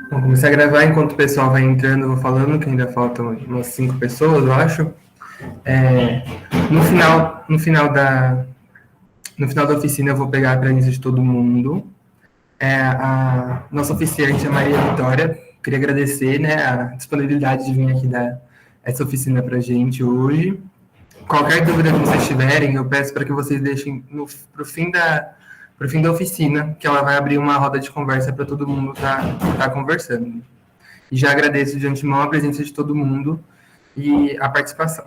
Vamos começar a gravar enquanto o pessoal vai entrando, eu vou falando, que ainda faltam umas 5 pessoas, eu acho. É, no final da oficina eu vou pegar a planilha de todo mundo. A nossa oficiante, a Maria Vitória, queria agradecer, né, a disponibilidade de vir aqui dar essa oficina para a gente hoje. Qualquer dúvida que vocês tiverem, eu peço para que vocês deixem para o fim da oficina, que ela vai abrir uma roda de conversa para todo mundo tá conversando. E já agradeço de antemão a presença de todo mundo e a participação.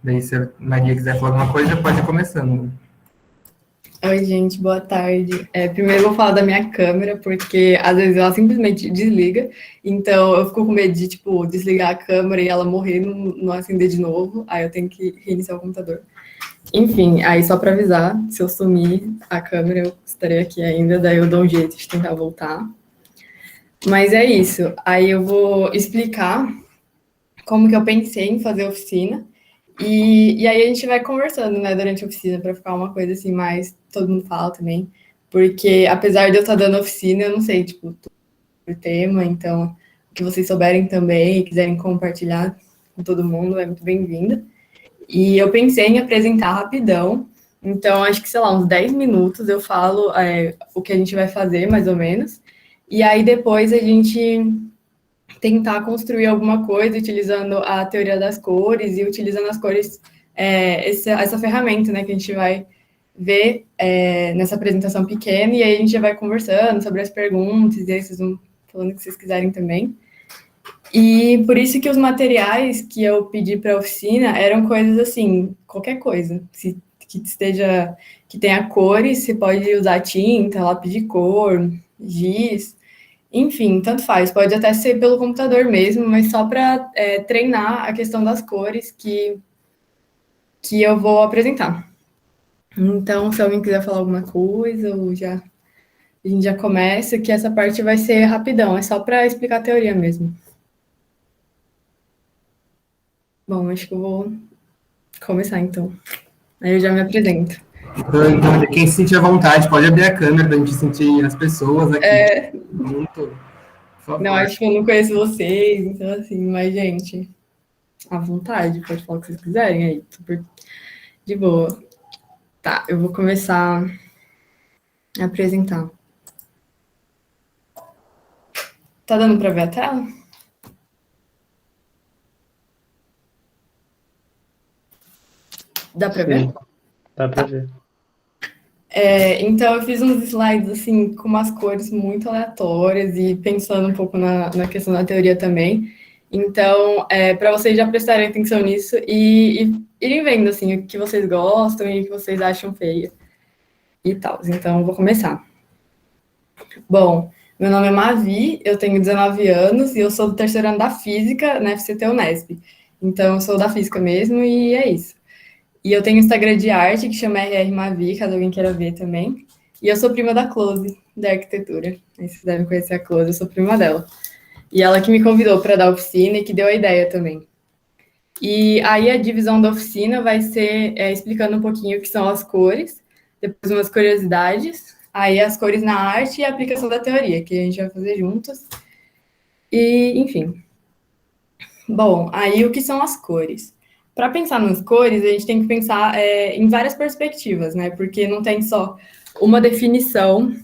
Daí, se a Maria quiser falar alguma coisa, pode ir começando. Oi, gente, boa tarde. Primeiro eu vou falar da minha câmera, porque às vezes ela simplesmente desliga, então eu fico com medo de, desligar a câmera e ela morrer e não acender de novo, aí eu tenho que reiniciar o computador. Enfim, aí só para avisar, se eu sumir a câmera, eu estarei aqui ainda, daí eu dou um jeito de tentar voltar. Mas é isso, aí eu vou explicar como que eu pensei em fazer a oficina, e aí a gente vai conversando, né, durante a oficina, para ficar uma coisa assim, mais todo mundo fala também. Porque apesar de eu estar dando oficina, eu não sei, tudo o tema, então, o que vocês souberem também e quiserem compartilhar com todo mundo, é muito bem-vindo. E eu pensei em apresentar rapidão, então acho que, sei lá, uns 10 minutos eu falo o que a gente vai fazer, mais ou menos, e aí depois a gente tentar construir alguma coisa utilizando a teoria das cores e utilizando as cores, essa ferramenta, né, que a gente vai ver nessa apresentação pequena, e aí a gente já vai conversando sobre as perguntas, e aí vocês vão falando o que vocês quiserem também. E por isso que os materiais que eu pedi para a oficina eram coisas assim, qualquer coisa, que tenha cores, você pode usar tinta, lápis de cor, giz, enfim, tanto faz, pode até ser pelo computador mesmo, mas só para treinar a questão das cores que eu vou apresentar. Então, se alguém quiser falar alguma coisa, a gente já começa, que essa parte vai ser rapidão, é só para explicar a teoria mesmo. Bom, acho que eu vou começar então. Aí eu já me apresento. Então, quem se sentir à vontade, pode abrir a câmera para a gente sentir as pessoas aqui. Muito, por favor. Não, acho que eu não conheço vocês, então assim, mas, gente, à vontade, pode falar o que vocês quiserem aí, super de boa. Tá, eu vou começar a apresentar. Tá dando para ver a tela? Dá para ver? Dá para ver. Então, eu fiz uns slides, assim, com umas cores muito aleatórias e pensando um pouco na questão da teoria também. Então, para vocês já prestarem atenção nisso e irem vendo, assim, o que vocês gostam e o que vocês acham feio e tal. Então, eu vou começar. Bom, meu nome é Mavi, eu tenho 19 anos e eu sou do terceiro ano da Física na FCT Unesp. Então, eu sou da Física mesmo e é isso. E eu tenho um Instagram de arte que chama RR Mavi, caso alguém queira ver também. E eu sou prima da Close, da arquitetura. Aí vocês devem conhecer a Close, eu sou prima dela. E ela que me convidou para dar oficina e que deu a ideia também. E aí a divisão da oficina vai ser explicando um pouquinho o que são as cores, depois umas curiosidades, aí as cores na arte e a aplicação da teoria, que a gente vai fazer juntos. E, enfim. Bom, aí o que são as cores? Para pensar nas cores, a gente tem que pensar em várias perspectivas, né? Porque não tem só uma definição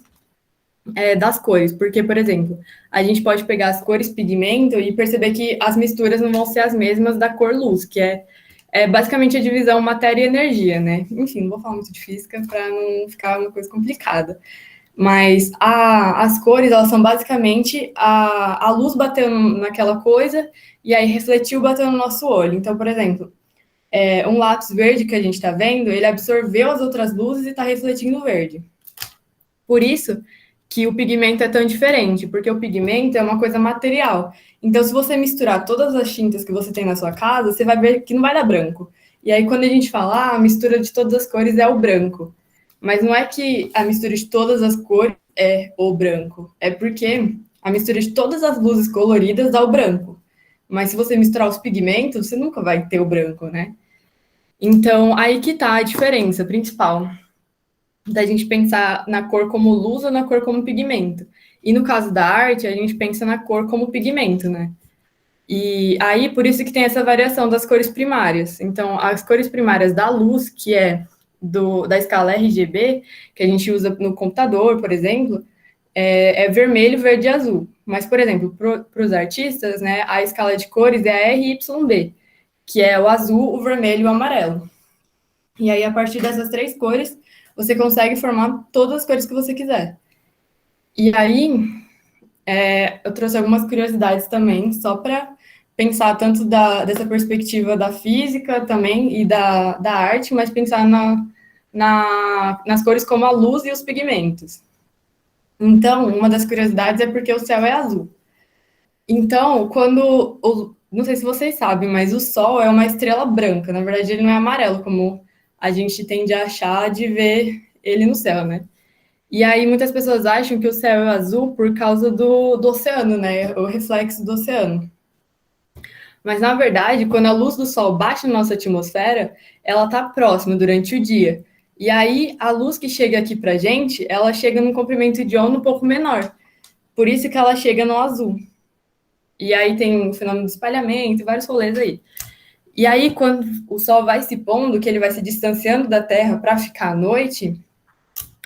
das cores. Porque, por exemplo, a gente pode pegar as cores pigmento e perceber que as misturas não vão ser as mesmas da cor luz, que é basicamente a divisão matéria e energia, né? Enfim, não vou falar muito de física para não ficar uma coisa complicada. Mas as cores, elas são basicamente a luz batendo naquela coisa e aí refletiu batendo no nosso olho. Então, por exemplo, um lápis verde que a gente está vendo, ele absorveu as outras luzes e está refletindo o verde. Por isso que o pigmento é tão diferente, porque o pigmento é uma coisa material. Então, se você misturar todas as tintas que você tem na sua casa, você vai ver que não vai dar branco. E aí, quando a gente fala, a mistura de todas as cores é o branco. Mas não é que a mistura de todas as cores é o branco. É porque a mistura de todas as luzes coloridas dá o branco. Mas se você misturar os pigmentos, você nunca vai ter o branco, né? Então, aí que tá a diferença principal. da gente pensar na cor como luz ou na cor como pigmento. E no caso da arte, a gente pensa na cor como pigmento, né? E aí, por isso que tem essa variação das cores primárias. Então, as cores primárias da luz, que é da escala RGB, que a gente usa no computador, por exemplo, é vermelho, verde e azul. Mas, por exemplo, para os artistas, né, a escala de cores é a RYB, que é o azul, o vermelho e o amarelo. E aí, a partir dessas três cores, você consegue formar todas as cores que você quiser. E aí, eu trouxe algumas curiosidades também, só para pensar tanto dessa perspectiva da física também e da arte, mas pensar nas cores como a luz e os pigmentos. Então, uma das curiosidades é porque o céu é azul. Então, não sei se vocês sabem, mas o Sol é uma estrela branca. Na verdade, ele não é amarelo, como a gente tende a achar de ver ele no céu, né? E aí muitas pessoas acham que o céu é azul por causa do oceano, né? O reflexo do oceano. Mas na verdade, quando a luz do sol bate na nossa atmosfera, ela está próxima durante o dia. E aí a luz que chega aqui pra gente, ela chega num comprimento de onda um pouco menor. Por isso que ela chega no azul. E aí tem um fenômeno de espalhamento e vários rolês aí. E aí, quando o sol vai se pondo, que ele vai se distanciando da Terra para ficar à noite,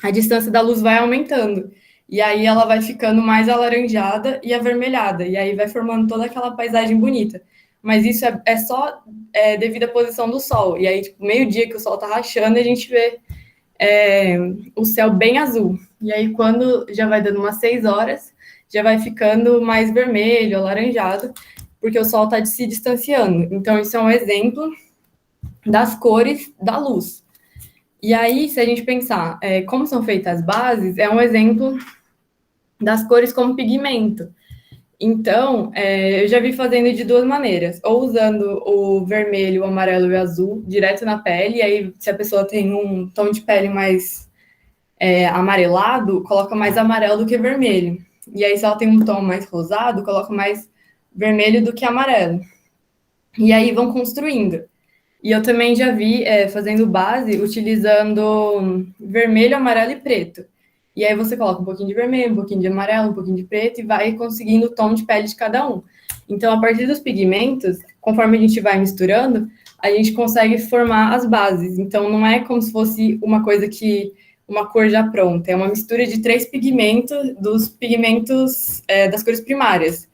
a distância da luz vai aumentando. E aí ela vai ficando mais alaranjada e avermelhada. E aí vai formando toda aquela paisagem bonita. Mas isso é só devido à posição do sol. E aí, tipo, meio-dia que o sol tá rachando, a gente vê o céu bem azul. E aí, quando já vai dando umas 6 horas, já vai ficando mais vermelho, alaranjado, porque o sol está se distanciando. Então, isso é um exemplo das cores da luz. E aí, se a gente pensar como são feitas as bases, é um exemplo das cores como pigmento. Então, eu já vi fazendo de duas maneiras, ou usando o vermelho, o amarelo e o azul direto na pele, e aí se a pessoa tem um tom de pele mais amarelado, coloca mais amarelo do que vermelho. E aí, se ela tem um tom mais rosado, coloca mais vermelho do que amarelo. E aí vão construindo. E eu também já vi fazendo base utilizando vermelho, amarelo e preto. E aí você coloca um pouquinho de vermelho, um pouquinho de amarelo, um pouquinho de preto e vai conseguindo o tom de pele de cada um. Então, a partir dos pigmentos, conforme a gente vai misturando, a gente consegue formar as bases. Então, não é como se fosse uma cor já pronta. É uma mistura de três pigmentos, dos pigmentos das cores primárias.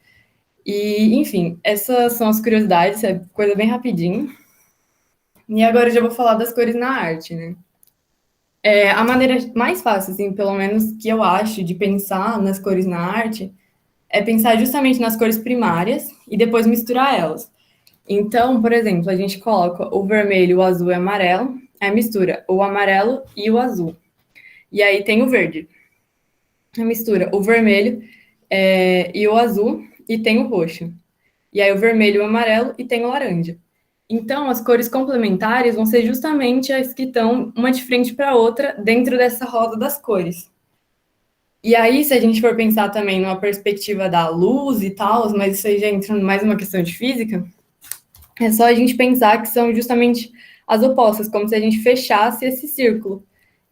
E, enfim, essas são as curiosidades, é coisa bem rapidinho. E agora eu já vou falar das cores na arte, né? A maneira mais fácil, assim, pelo menos que eu acho, de pensar nas cores na arte, é pensar justamente nas cores primárias e depois misturar elas. Então, por exemplo, a gente coloca o vermelho, o azul e o amarelo, aí mistura o amarelo e o azul. E aí tem o verde. Aí mistura o vermelho e o azul e tem o roxo. E aí o vermelho e o amarelo e tem o laranja. Então, as cores complementares vão ser justamente as que estão uma de frente para a outra dentro dessa roda das cores. E aí, se a gente for pensar também numa perspectiva da luz e tal, mas isso aí já entra mais numa questão de física, é só a gente pensar que são justamente as opostas, como se a gente fechasse esse círculo.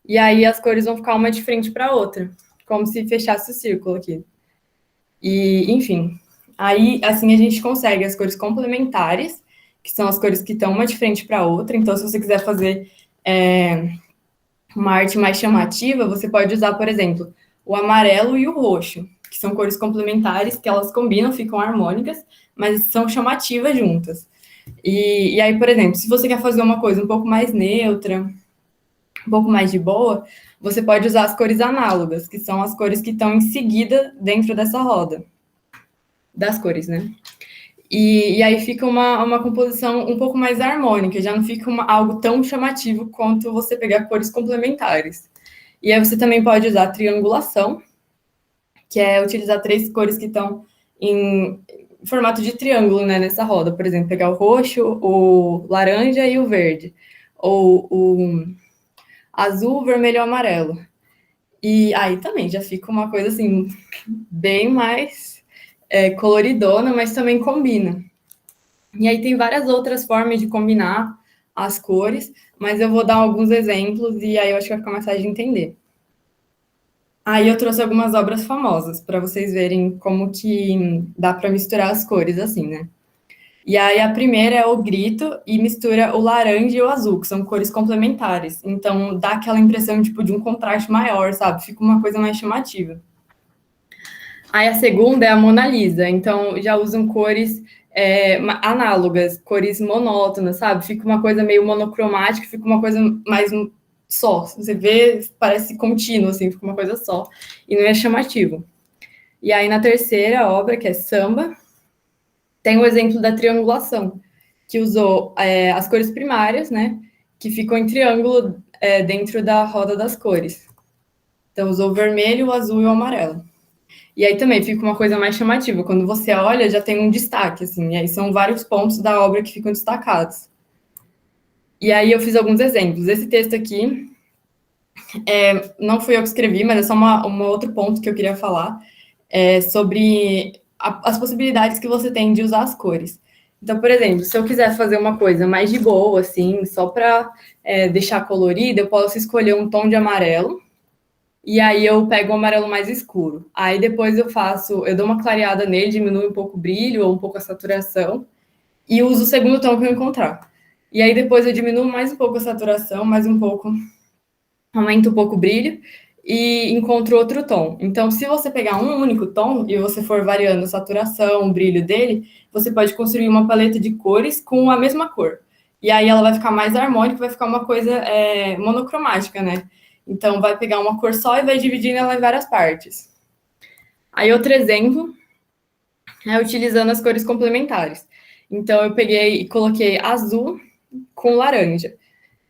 E aí as cores vão ficar uma de frente para a outra, como se fechasse o círculo aqui. E, enfim, aí assim a gente consegue as cores complementares, que são as cores que estão uma de frente para a outra. Então, se você quiser fazer uma arte mais chamativa, você pode usar, por exemplo, o amarelo e o roxo, que são cores complementares, que elas combinam, ficam harmônicas, mas são chamativas juntas. E aí, por exemplo, se você quer fazer uma coisa um pouco mais neutra, um pouco mais de boa, você pode usar as cores análogas, que são as cores que estão em seguida dentro dessa roda das cores, né? E aí fica uma composição um pouco mais harmônica, já não fica algo tão chamativo quanto você pegar cores complementares. E aí você também pode usar triangulação, que é utilizar três cores que estão em formato de triângulo, né, nessa roda. Por exemplo, pegar o roxo, o laranja e o verde. Ou o azul, vermelho e amarelo. E aí também já fica uma coisa assim, bem mais coloridona, mas também combina. E aí tem várias outras formas de combinar as cores, mas eu vou dar alguns exemplos e aí eu acho que vai ficar mais fácil de entender. Aí eu trouxe algumas obras famosas para vocês verem como que dá para misturar as cores assim, né? E aí a primeira é o Grito e mistura o laranja e o azul, que são cores complementares. Então dá aquela impressão tipo de um contraste maior, sabe? Fica uma coisa mais chamativa. Aí a segunda é a Mona Lisa, então já usam cores análogas, cores monótonas, sabe? Fica uma coisa meio monocromática, fica uma coisa mais só. Você vê, parece contínuo, assim, fica uma coisa só. E não é chamativo. E aí na terceira obra, que é Samba, tem o exemplo da triangulação, que usou as cores primárias, né? Que ficam em triângulo dentro da roda das cores. Então usou o vermelho, o azul e o amarelo. E aí também fica uma coisa mais chamativa. Quando você olha, já tem um destaque, assim. E aí são vários pontos da obra que ficam destacados. E aí eu fiz alguns exemplos. Esse texto aqui, não fui eu que escrevi, mas é só um outro ponto que eu queria falar. Sobre as possibilidades que você tem de usar as cores. Então, por exemplo, se eu quiser fazer uma coisa mais de boa, assim, só para deixar colorida, eu posso escolher um tom de amarelo. E aí eu pego o amarelo mais escuro. Aí depois eu dou uma clareada nele, diminuo um pouco o brilho ou um pouco a saturação e uso o segundo tom que eu encontrar. E aí depois eu diminuo mais um pouco a saturação, mais um pouco, aumento um pouco o brilho e encontro outro tom. Então, se você pegar um único tom e você for variando a saturação, o brilho dele, você pode construir uma paleta de cores com a mesma cor. E aí ela vai ficar mais harmônica, vai ficar uma coisa monocromática, né? Então, vai pegar uma cor só e vai dividir ela em várias partes. Aí, outro exemplo é utilizando as cores complementares. Então, eu peguei e coloquei azul com laranja.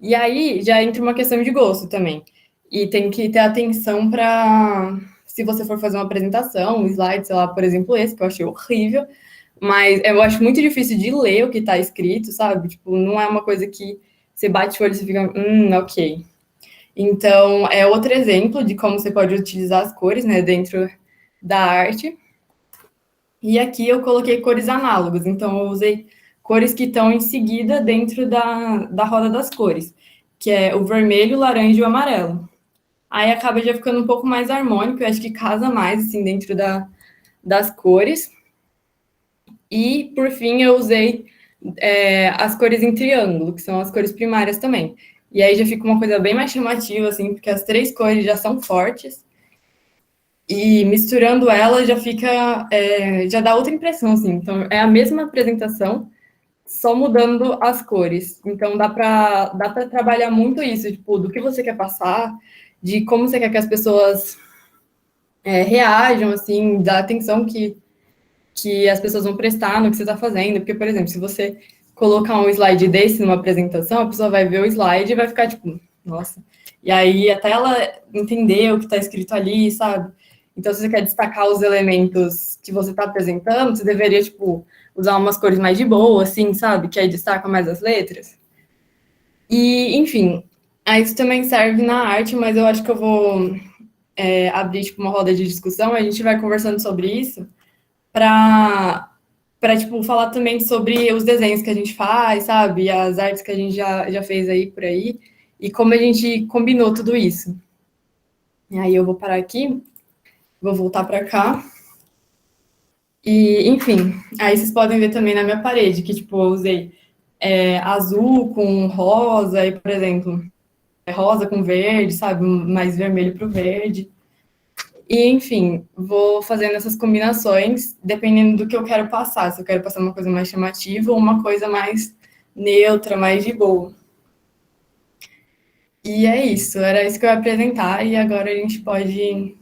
E aí, já entra uma questão de gosto também. E tem que ter atenção para, se você for fazer uma apresentação, um slide, sei lá, por exemplo, esse, que eu achei horrível, mas eu acho muito difícil de ler o que está escrito, sabe? Tipo, não é uma coisa que você bate o olho e você fica, ok. Então, é outro exemplo de como você pode utilizar as cores, né, dentro da arte. E aqui eu coloquei cores análogas, então eu usei cores que estão em seguida dentro da roda das cores, que é o vermelho, o laranja e o amarelo. Aí acaba já ficando um pouco mais harmônico, eu acho que casa mais, assim, dentro das cores. E, por fim, eu usei as cores em triângulo, que são as cores primárias também. E aí já fica uma coisa bem mais chamativa, assim, porque as três cores já são fortes. E misturando elas já fica, já dá outra impressão, assim. Então, é a mesma apresentação, só mudando as cores. Então, dá para trabalhar muito isso, tipo, do que você quer passar, de como você quer que as pessoas reajam, assim, da atenção que as pessoas vão prestar no que você está fazendo. Porque, por exemplo, se você colocar um slide desse numa apresentação, a pessoa vai ver o slide e vai ficar tipo, nossa. E aí, até ela entender o que está escrito ali, sabe? Então, se você quer destacar os elementos que você está apresentando, você deveria, tipo, usar umas cores mais de boa, assim, sabe? Que aí destaca mais as letras. E, enfim, isso também serve na arte, mas eu acho que eu vou abrir, tipo, uma roda de discussão, a gente vai conversando sobre isso, para tipo, falar também sobre os desenhos que a gente faz, sabe? As artes que a gente já fez aí por aí, e como a gente combinou tudo isso. E aí eu vou parar aqui, vou voltar para cá. E, enfim, aí vocês podem ver também na minha parede, que, tipo, eu usei azul com rosa, e, por exemplo, rosa com verde, sabe? Mais vermelho para o verde. E, enfim, vou fazendo essas combinações, dependendo do que eu quero passar. Se eu quero passar uma coisa mais chamativa ou uma coisa mais neutra, mais de boa. E é isso, era isso que eu ia apresentar. E agora a gente pode,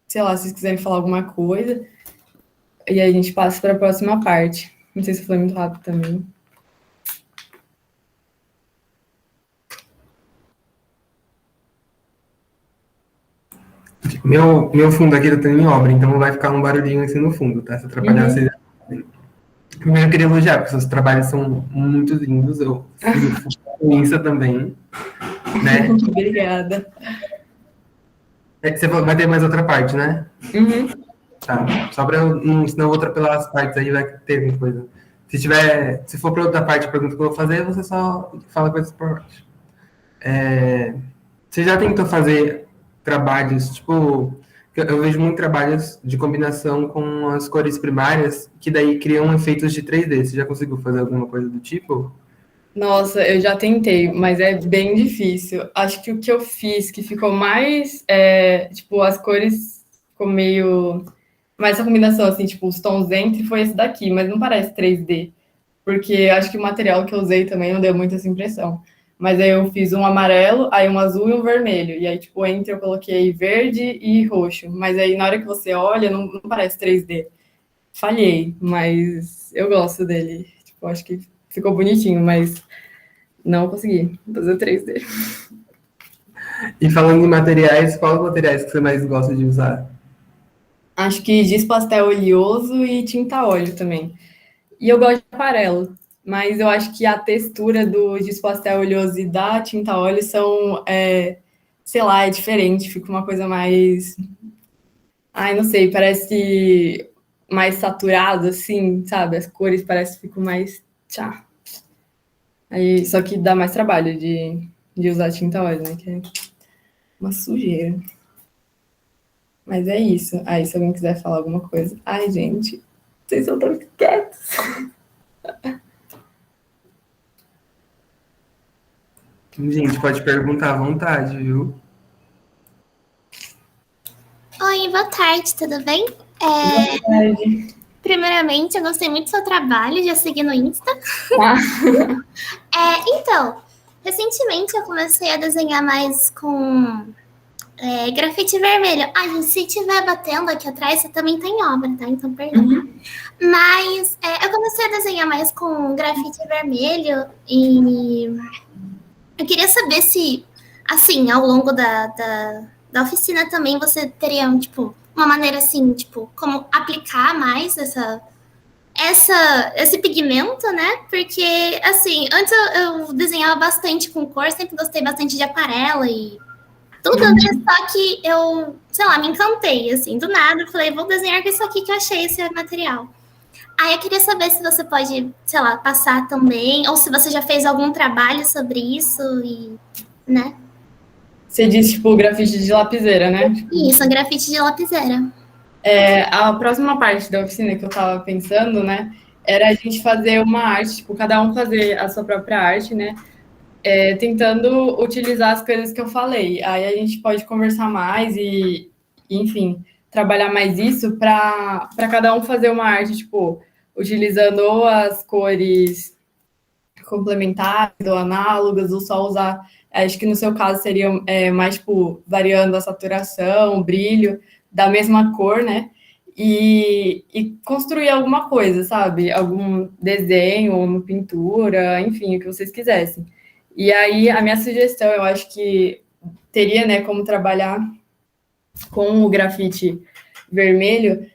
sei lá, se vocês quiserem falar alguma coisa, e aí a gente passa para a próxima parte. Não sei se foi muito rápido também. Meu fundo aqui tá em obra, então vai ficar um barulhinho assim no fundo, tá? Se atrapalhar, vocês. Primeiro eu queria elogiar, porque seus trabalhos são muito lindos. Eu fiz isso também, né? Obrigada. Você vai ter mais outra parte, né? Uhum. Tá. Só para eu, senão eu vou atropelar as partes aí, vai ter coisa. Se for para outra parte da pergunta que eu vou fazer, você só fala com essa parte. Você já tentou fazer trabalhos, tipo, eu vejo muito trabalhos de combinação com as cores primárias, que daí criam efeitos de 3D. Você já conseguiu fazer alguma coisa do tipo? Nossa, eu já tentei, mas é bem difícil. Acho que o que eu fiz que ficou mais, tipo, as cores ficou meio. Mais essa combinação, assim, tipo, os tons entre foi esse daqui, mas não parece 3D. Porque acho que o material que eu usei também não deu muito essa impressão. Mas aí eu fiz um amarelo, aí um azul e um vermelho. E aí, tipo, entre eu coloquei verde e roxo. Mas aí na hora que você olha, não parece 3D. Falhei, mas eu gosto dele. Tipo, acho que ficou bonitinho, mas não consegui fazer 3D. E falando em materiais, quais os materiais que você mais gosta de usar? Acho que giz pastel oleoso e tinta óleo também. E eu gosto de aquarela, mas eu acho que a textura do giz pastel oleoso e da tinta óleo são, sei lá, é diferente, fica uma coisa mais. Ai, não sei, parece mais saturado, assim, sabe? As cores parecem que ficam mais. Tchá. Aí, só que dá mais trabalho de usar tinta óleo, né? Que é uma sujeira. Mas é isso. Aí, se alguém quiser falar alguma coisa. Ai, gente, vocês são tão quietos. Gente, pode perguntar à vontade, viu? Oi, boa tarde, tudo bem? Boa tarde. Primeiramente, eu gostei muito do seu trabalho, já segui no Insta. Ah. Então, recentemente eu comecei a desenhar mais com grafite vermelho. Ah, gente, se tiver batendo aqui atrás, você também tá em obra, tá? Então, perdão. Mas eu comecei a desenhar mais com grafite vermelho e eu queria saber se, assim, ao longo da oficina também você teria, tipo, uma maneira, assim, tipo, como aplicar mais esse pigmento, né? Porque, assim, antes eu desenhava bastante com cor, sempre gostei bastante de aquarela e tudo, né? Só que eu, sei lá, me encantei, assim, do nada. Eu falei, vou desenhar com isso aqui que eu achei, esse material. Aí eu queria saber se você pode, sei lá, passar também, ou se você já fez algum trabalho sobre isso e, né? Você disse, tipo, grafite de lapiseira, né? Isso, grafite de lapiseira. A próxima parte da oficina que eu tava pensando, né, era a gente fazer uma arte, tipo, cada um fazer a sua própria arte, né, tentando utilizar as coisas que eu falei. Aí a gente pode conversar mais enfim, trabalhar mais isso para cada um fazer uma arte, tipo, utilizando ou as cores complementares ou análogas, ou só usar. Acho que no seu caso seria mais, tipo, variando a saturação, o brilho da mesma cor, né? E construir alguma coisa, sabe? Algum desenho, uma pintura, enfim, o que vocês quisessem. E aí, a minha sugestão, eu acho que teria, né, como trabalhar com o grafite vermelho,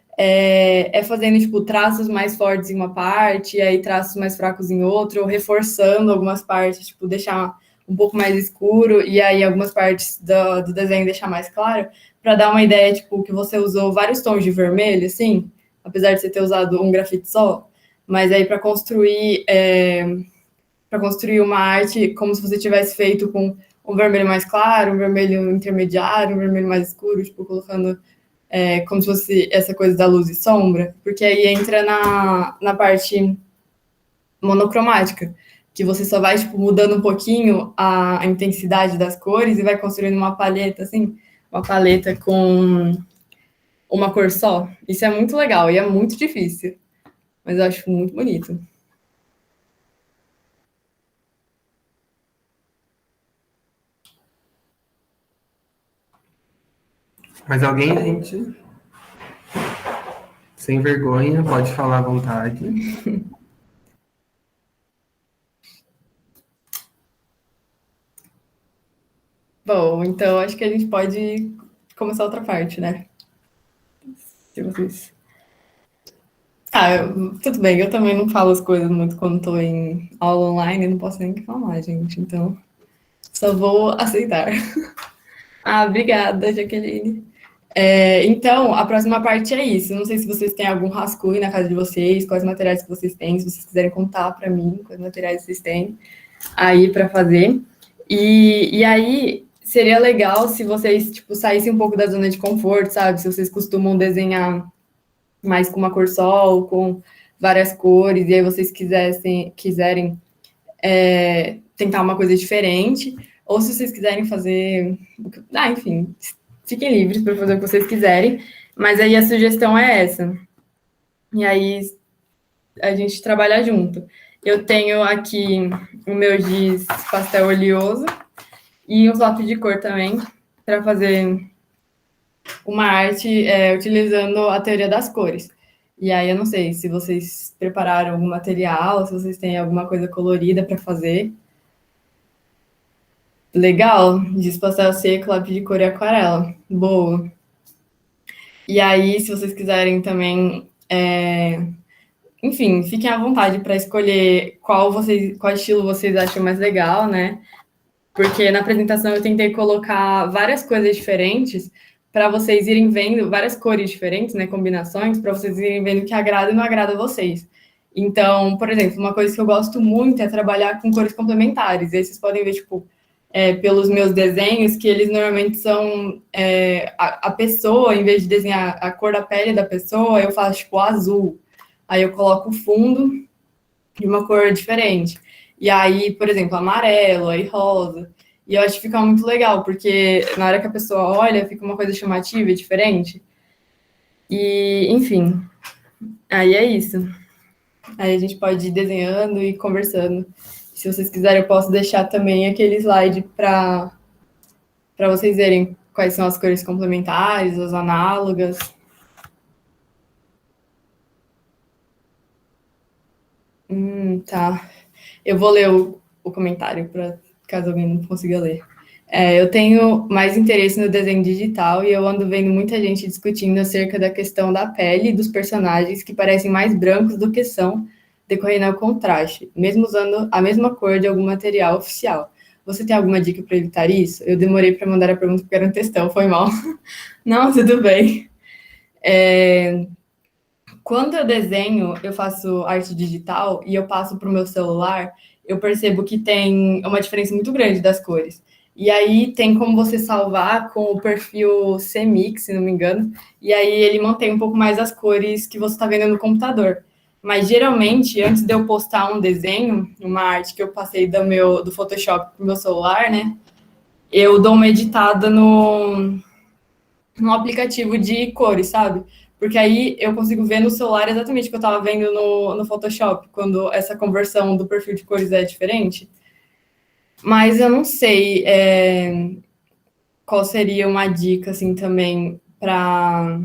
fazendo, tipo, traços mais fortes em uma parte, e aí traços mais fracos em outra, ou reforçando algumas partes, tipo, deixar um pouco mais escuro, e aí algumas partes do desenho deixar mais claro, para dar uma ideia, tipo, que você usou vários tons de vermelho, assim, apesar de você ter usado um grafite só, mas aí para construir uma arte como se você tivesse feito com um vermelho mais claro, um vermelho intermediário, um vermelho mais escuro, tipo, colocando como se fosse essa coisa da luz e sombra, porque aí entra na parte monocromática, que você só vai, tipo, mudando um pouquinho a intensidade das cores e vai construindo uma paleta, assim, uma paleta com uma cor só. Isso é muito legal e é muito difícil, mas eu acho muito bonito. Mas alguém, gente, sem vergonha, pode falar à vontade. Bom, então acho que a gente pode começar outra parte, né? Se vocês. Tudo bem, eu também não falo as coisas muito quando estou em aula online, não posso nem reclamar, gente, então só vou aceitar. Obrigada, Jaqueline. Então, a próxima parte é isso. Não sei se vocês têm algum rascunho na casa de vocês, quais materiais que vocês têm, se vocês quiserem contar para mim quais materiais vocês têm aí para fazer. E aí, seria legal se vocês, tipo, saíssem um pouco da zona de conforto, sabe? Se vocês costumam desenhar mais com uma cor só, ou com várias cores, e aí vocês quiserem tentar uma coisa diferente, ou se vocês quiserem fazer... enfim, fiquem livres para fazer o que vocês quiserem, mas aí a sugestão é essa. E aí a gente trabalha junto. Eu tenho aqui o meu giz pastel oleoso e uns lápis de cor também, para fazer uma arte utilizando a teoria das cores. E aí eu não sei se vocês prepararam algum material, se vocês têm alguma coisa colorida para fazer. Legal, giz pastel seco, lápis de cor e aquarela. Boa. E aí, se vocês quiserem também, enfim, fiquem à vontade para escolher qual estilo vocês acham mais legal, né? Porque na apresentação eu tentei colocar várias coisas diferentes para vocês irem vendo, várias cores diferentes, né? Combinações, para vocês irem vendo o que agrada e não agrada a vocês. Então, por exemplo, uma coisa que eu gosto muito é trabalhar com cores complementares. E aí vocês podem ver, tipo, pelos meus desenhos, que eles normalmente são a pessoa, em vez de desenhar a cor da pele da pessoa, eu faço, tipo, azul. Aí eu coloco o fundo de uma cor diferente. E aí, por exemplo, amarelo, aí rosa. E eu acho que fica muito legal, porque na hora que a pessoa olha, fica uma coisa chamativa e diferente. E, enfim, aí é isso. Aí a gente pode ir desenhando e conversando. Se vocês quiserem, eu posso deixar também aquele slide para vocês verem quais são as cores complementares, as análogas. Tá. Eu vou ler o comentário, para caso alguém não consiga ler. Eu tenho mais interesse no desenho digital e eu ando vendo muita gente discutindo acerca da questão da pele dos personagens que parecem mais brancos do que são, decorrendo ao contraste, mesmo usando a mesma cor de algum material oficial. Você tem alguma dica para evitar isso? Eu demorei para mandar a pergunta porque era um textão, foi mal. Não, tudo bem. Quando eu desenho, eu faço arte digital e eu passo para o meu celular, eu percebo que tem uma diferença muito grande das cores. E aí tem como você salvar com o perfil CMYK, se não me engano, e aí ele mantém um pouco mais as cores que você está vendo no computador. Mas geralmente, antes de eu postar um desenho, uma arte que eu passei do Photoshop para o meu celular, né? Eu dou uma editada no aplicativo de cores, sabe? Porque aí eu consigo ver no celular exatamente o que eu estava vendo no Photoshop, quando essa conversão do perfil de cores é diferente. Mas eu não sei qual seria uma dica, assim, também para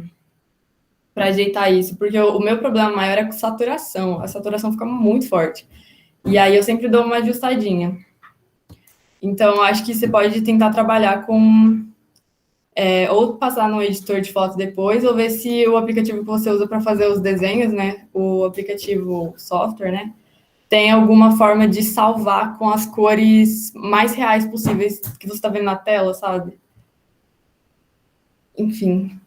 ajeitar isso, porque o meu problema maior é com saturação. A saturação fica muito forte. E aí eu sempre dou uma ajustadinha. Então, acho que você pode tentar trabalhar com ou passar no editor de foto depois, ou ver se o aplicativo que você usa para fazer os desenhos, né, o aplicativo software, né, tem alguma forma de salvar com as cores mais reais possíveis que você está vendo na tela, sabe? Enfim.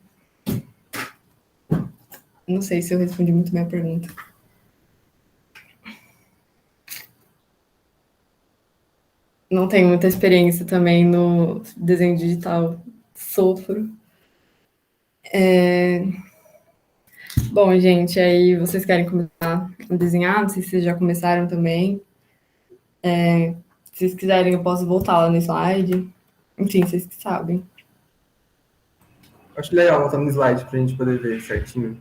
Não sei se eu respondi muito bem a pergunta. Não tenho muita experiência também no desenho digital. Sofro. Bom, gente, aí vocês querem começar a desenhar? Não sei se vocês já começaram também. Se vocês quiserem, eu posso voltar lá no slide. Enfim, vocês que sabem. Acho legal botar no slide para a gente poder ver certinho.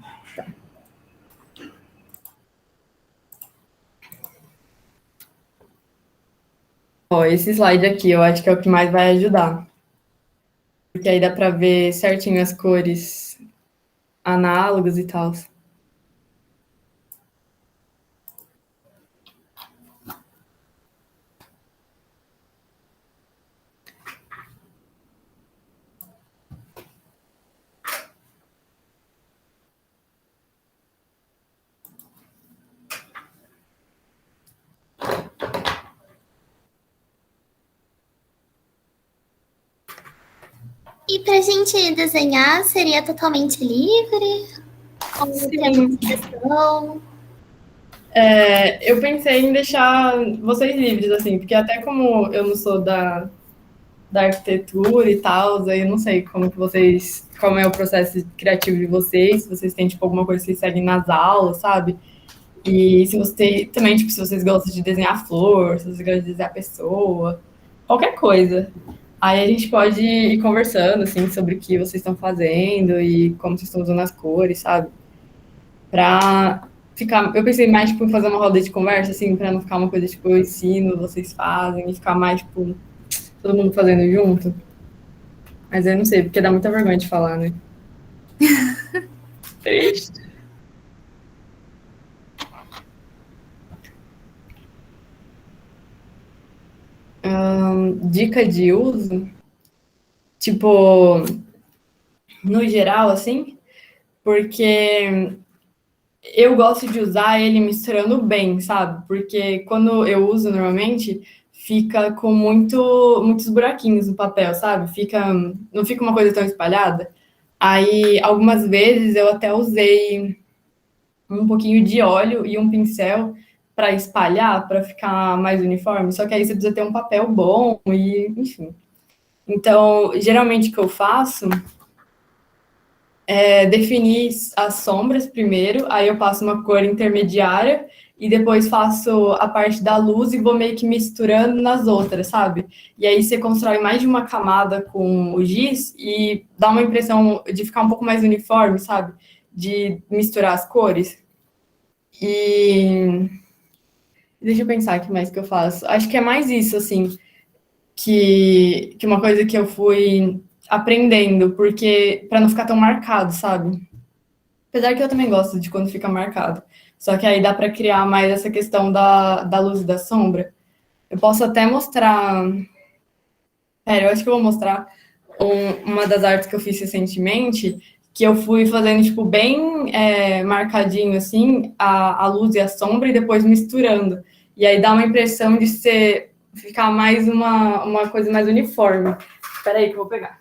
Ó, esse slide aqui, eu acho que é o que mais vai ajudar. Porque aí dá para ver certinho as cores análogas e tal. E pra gente desenhar, seria totalmente livre? Ou teria Sim. questão? Eu pensei em deixar vocês livres, assim, porque até como eu não sou da arquitetura e tal, aí eu não sei como é o processo criativo de vocês, se vocês têm, tipo, alguma coisa que vocês seguem nas aulas, sabe? E se você também, tipo, se vocês gostam de desenhar flor, se vocês gostam de desenhar pessoa, qualquer coisa. Aí a gente pode ir conversando, assim, sobre o que vocês estão fazendo e como vocês estão usando as cores, sabe? Pra ficar. Eu pensei mais, tipo, em fazer uma roda de conversa, assim, pra não ficar uma coisa, tipo, eu ensino, vocês fazem, e ficar mais, tipo, todo mundo fazendo junto. Mas eu não sei, porque dá muita vergonha de falar, né? Triste. Dica de uso, tipo, no geral, assim, porque eu gosto de usar ele misturando bem, sabe? Porque quando eu uso normalmente, fica com muitos buraquinhos no papel, sabe? Não fica uma coisa tão espalhada. Aí, algumas vezes eu até usei um pouquinho de óleo e um pincel para espalhar, para ficar mais uniforme. Só que aí você precisa ter um papel bom e, enfim. Então, geralmente o que eu faço é definir as sombras primeiro, aí eu passo uma cor intermediária e depois faço a parte da luz e vou meio que misturando nas outras, sabe? E aí você constrói mais de uma camada com o giz e dá uma impressão de ficar um pouco mais uniforme, sabe? De misturar as cores. E deixa eu pensar o que mais que eu faço. Acho que é mais isso, assim, que uma coisa que eu fui aprendendo, porque para não ficar tão marcado, sabe? Apesar que eu também gosto de quando fica marcado. Só que aí dá para criar mais essa questão da luz e da sombra. Eu posso até mostrar. Pera, eu acho que eu vou mostrar uma das artes que eu fiz recentemente, que eu fui fazendo, tipo, bem marcadinho, assim, a luz e a sombra, e depois misturando. E aí dá uma impressão de ficar mais uma coisa mais uniforme. Espera aí que eu vou pegar.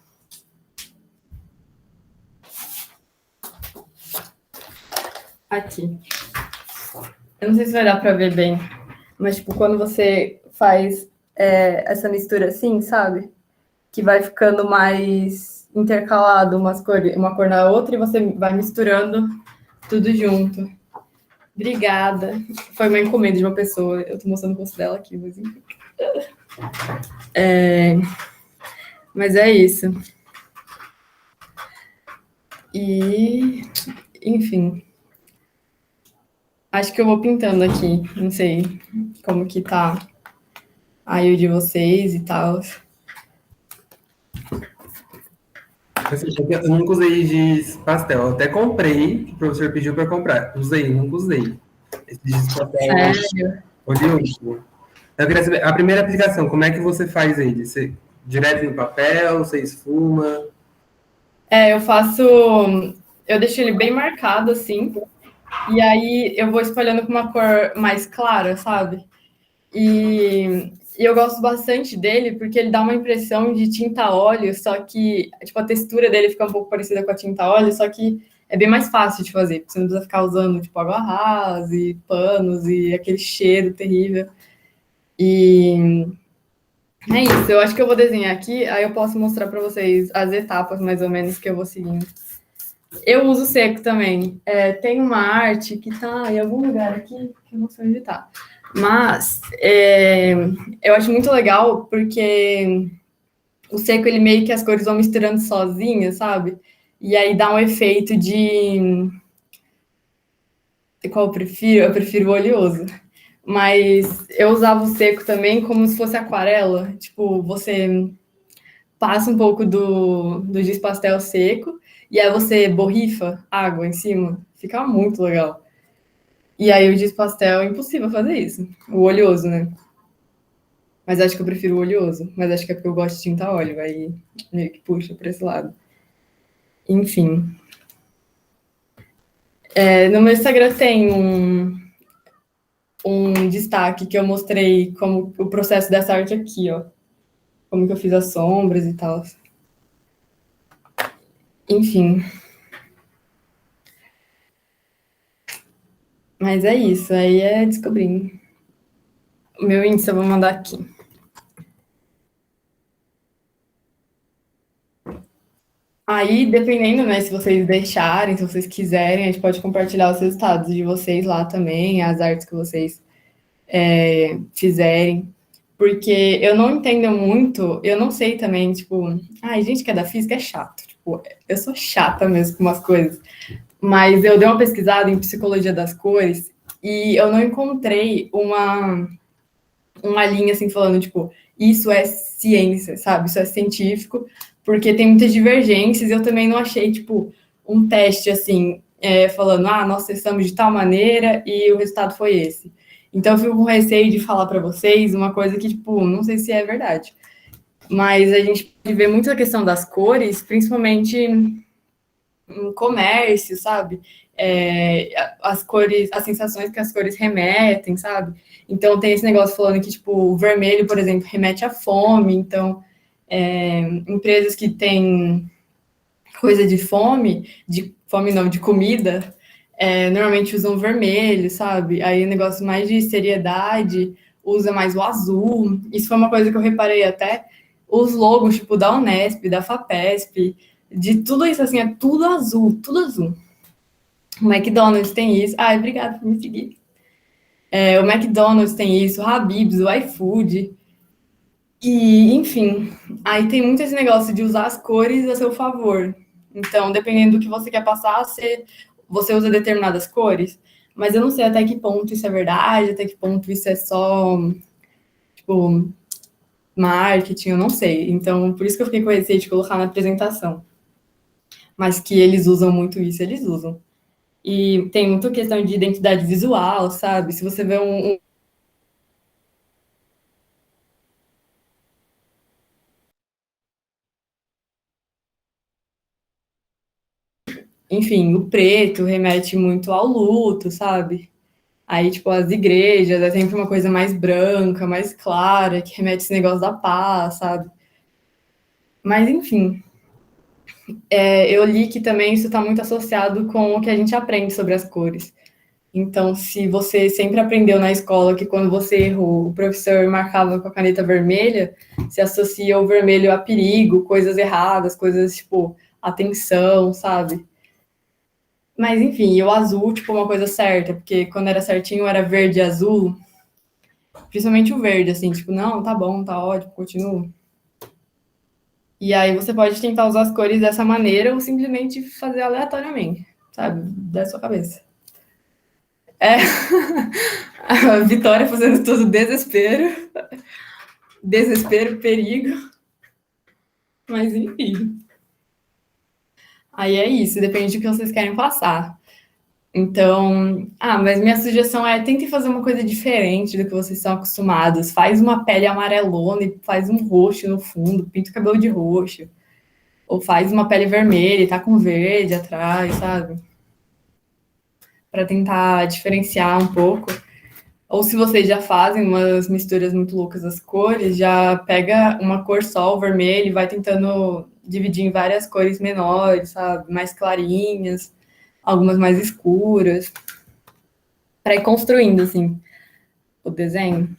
Aqui. Eu não sei se vai dar para ver bem, mas, tipo, quando você faz essa mistura assim, sabe? Que vai ficando mais intercalado uma cor na outra e você vai misturando tudo junto. Obrigada. Foi uma encomenda de uma pessoa. Eu tô mostrando o rosto dela aqui, mas enfim. Mas é isso. E, enfim. Acho que eu vou pintando aqui. Não sei como que tá aí o de vocês e tal. Assim, eu nunca usei giz pastel. Eu até comprei, que o professor pediu para comprar. Usei, nunca usei. Esse giz pastel Sério? oleoso. Eu queria saber, a primeira aplicação, como é que você faz ele? Você direto no papel, você esfuma? Eu faço. Eu deixo ele bem marcado assim. E aí eu vou espalhando com uma cor mais clara, sabe? E eu gosto bastante dele porque ele dá uma impressão de tinta óleo, só que tipo, a textura dele fica um pouco parecida com a tinta óleo, só que é bem mais fácil de fazer, porque você não precisa ficar usando tipo água rasa e panos e aquele cheiro terrível. E é isso, eu acho que eu vou desenhar aqui, aí eu posso mostrar para vocês as etapas mais ou menos que eu vou seguindo. Eu uso seco também. Tem uma arte que tá em algum lugar aqui, que eu não sei onde tá. Mas eu acho muito legal porque o seco, ele meio que as cores vão misturando sozinhas, sabe? E aí dá um efeito de... Qual eu prefiro? Eu prefiro o oleoso. Mas eu usava o seco também como se fosse aquarela. Tipo, você passa um pouco do giz pastel seco e aí você borrifa água em cima. Fica muito legal. E aí o giz pastel é impossível fazer isso. O oleoso, né? Mas acho que eu prefiro o oleoso. Mas acho que é porque eu gosto de tinta óleo. Aí meio que puxa para esse lado. Enfim. No meu Instagram tem um destaque que eu mostrei como o processo dessa arte aqui, ó. Como que eu fiz as sombras e tal. Enfim. Mas é isso, aí é descobrindo. O meu índice eu vou mandar aqui. Aí, dependendo, né, se vocês deixarem, se vocês quiserem, a gente pode compartilhar os resultados de vocês lá também, as artes que vocês fizerem. Porque eu não entendo muito, eu não sei também, tipo, ai, gente que é da física é chato. Tipo, eu sou chata mesmo com umas coisas. Mas eu dei uma pesquisada em psicologia das cores e eu não encontrei uma linha assim falando, tipo, isso é ciência, sabe? Isso é científico, porque tem muitas divergências e eu também não achei, tipo, um teste assim, falando, nós testamos de tal maneira e o resultado foi esse. Então eu fico com receio de falar para vocês uma coisa que, tipo, não sei se é verdade. Mas a gente pode ver muito a questão das cores, principalmente em comércio, sabe? As cores, as sensações que as cores remetem, sabe? Então tem esse negócio falando que, tipo, o vermelho, por exemplo, remete à fome. Então, empresas que têm coisa de fome não, de comida, normalmente usam vermelho, sabe? Aí o negócio mais de seriedade usa mais o azul. Isso foi uma coisa que eu reparei até. Os logos, tipo, da Unesp, da FAPESP, de tudo isso, assim, é tudo azul, tudo azul. O McDonald's tem isso. Ai, obrigada por me seguir. O McDonald's tem isso, o Habib's, o iFood. E, enfim, aí tem muito esse negócio de usar as cores a seu favor. Então, dependendo do que você quer passar, você usa determinadas cores. Mas eu não sei até que ponto isso é verdade, até que ponto isso é só, tipo, marketing, eu não sei. Então, por isso que eu fiquei com receio de colocar na apresentação. Mas que eles usam muito isso, eles usam. E tem muita questão de identidade visual, sabe? Se você vê enfim, o preto remete muito ao luto, sabe? Aí, tipo, as igrejas é sempre uma coisa mais branca, mais clara, que remete esse negócio da paz, sabe? Mas, enfim, eu li que também isso está muito associado com o que a gente aprende sobre as cores. Então, se você sempre aprendeu na escola que quando você errou, o professor marcava com a caneta vermelha, se associa o vermelho a perigo, coisas erradas, coisas tipo atenção, sabe? Mas enfim, e o azul, tipo, uma coisa certa, porque quando era certinho era verde e azul, principalmente o verde, assim, tipo, não, tá bom, tá ótimo, continua. E aí você pode tentar usar as cores dessa maneira ou simplesmente fazer aleatoriamente, sabe? Da sua cabeça. A Vitória fazendo tudo desespero. Desespero, perigo. Mas enfim. Aí é isso, depende do que vocês querem passar. Então, mas minha sugestão é tente fazer uma coisa diferente do que vocês estão acostumados. Faz uma pele amarelona e faz um roxo no fundo, pinta o cabelo de roxo. Ou faz uma pele vermelha e tá com verde atrás, sabe? Para tentar diferenciar um pouco. Ou se vocês já fazem umas misturas muito loucas das cores, já pega uma cor só, o vermelho, e vai tentando dividir em várias cores menores, sabe? Mais clarinhas, algumas mais escuras, para ir construindo, assim, o desenho.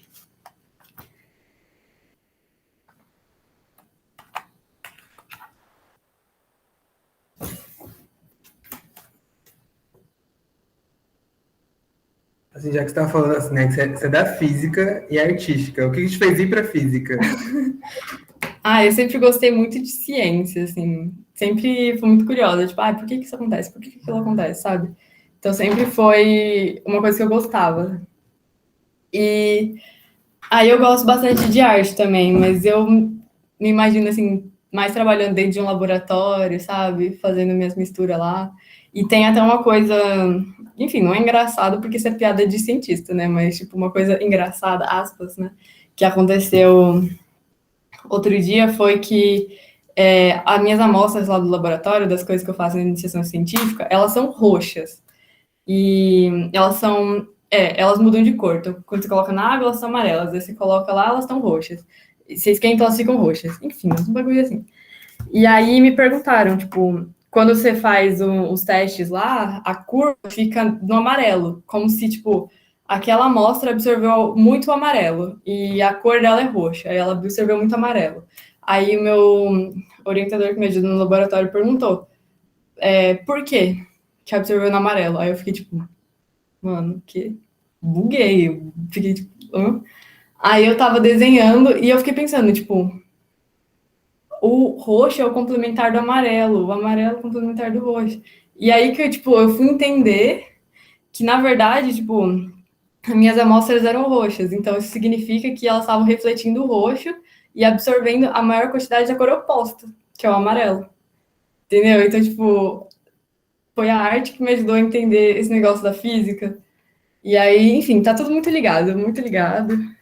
Assim, já que você estava falando assim, né, que você é da física e é artística, o que te fez ir para física? Eu sempre gostei muito de ciência, assim, sempre fui muito curiosa, tipo, por que isso acontece? Por que aquilo acontece, sabe? Então sempre foi uma coisa que eu gostava. E aí eu gosto bastante de arte também, mas eu me imagino, assim, mais trabalhando dentro de um laboratório, sabe? Fazendo minhas misturas lá. E tem até uma coisa, enfim, não é engraçado porque isso é piada de cientista, né? Mas, tipo, uma coisa engraçada, aspas, né? Que aconteceu outro dia foi que as minhas amostras lá do laboratório, das coisas que eu faço na iniciação científica, elas são roxas. E elas mudam de cor. Então, quando você coloca na água, elas são amarelas. Aí você coloca lá, elas estão roxas. E você esquenta, elas ficam roxas. Enfim, um bagulho assim. E aí me perguntaram, tipo, quando você faz os testes lá, a curva fica no amarelo, como se, tipo, aquela amostra absorveu muito amarelo e a cor dela é roxa, aí ela absorveu muito amarelo. Aí o meu orientador que me ajuda no laboratório perguntou, por quê que absorveu no amarelo? Aí eu fiquei, tipo, mano, que buguei, eu fiquei, tipo, hã? Aí eu tava desenhando e eu fiquei pensando, tipo, o roxo é o complementar do amarelo, o amarelo é o complementar do roxo. E aí que tipo, eu fui entender que, na verdade, tipo, as minhas amostras eram roxas. Então, isso significa que elas estavam refletindo o roxo e absorvendo a maior quantidade da cor oposta, que é o amarelo. Entendeu? Então, tipo, foi a arte que me ajudou a entender esse negócio da física. E aí, enfim, tá tudo muito ligado, muito ligado.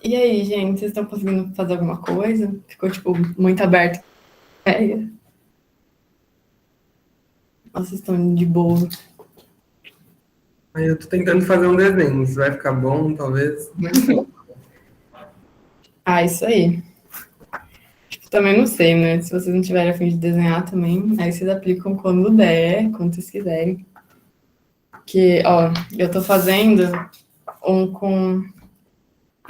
E aí, gente, vocês estão conseguindo fazer alguma coisa? Ficou, tipo, muito aberto a ideia? Ou vocês estão de boa? Aí eu tô tentando fazer um desenho, se vai ficar bom, talvez. Ah, isso aí. Também não sei, né? Se vocês não tiverem a fim de desenhar também, aí vocês aplicam quando der, quando vocês quiserem. Que, ó, eu tô fazendo um com.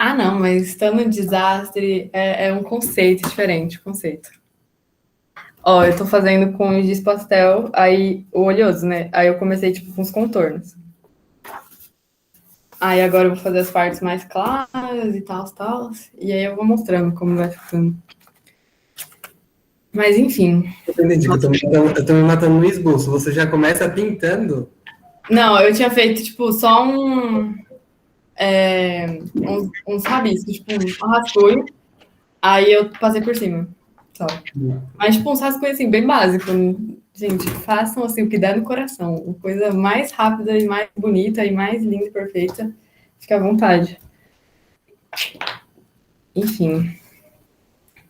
Ah, não, mas estando em desastre é um conceito diferente, conceito. Ó, eu tô fazendo com giz pastel, aí o oleoso, né? Aí eu comecei, tipo, com os contornos. Aí agora eu vou fazer as partes mais claras e tal. E aí eu vou mostrando como vai ficando. Mas enfim. Eu entendi que eu tô me matando no esboço. Você já começa pintando? Não, eu tinha feito, tipo, só uns rabiscos, tipo, um rascunho. Aí eu passei por cima, só. Mas, tipo, uns rascunhos, assim, bem básico. Gente, façam, assim, o que der no coração. A coisa mais rápida e mais bonita e mais linda e perfeita. Fique à vontade. Enfim.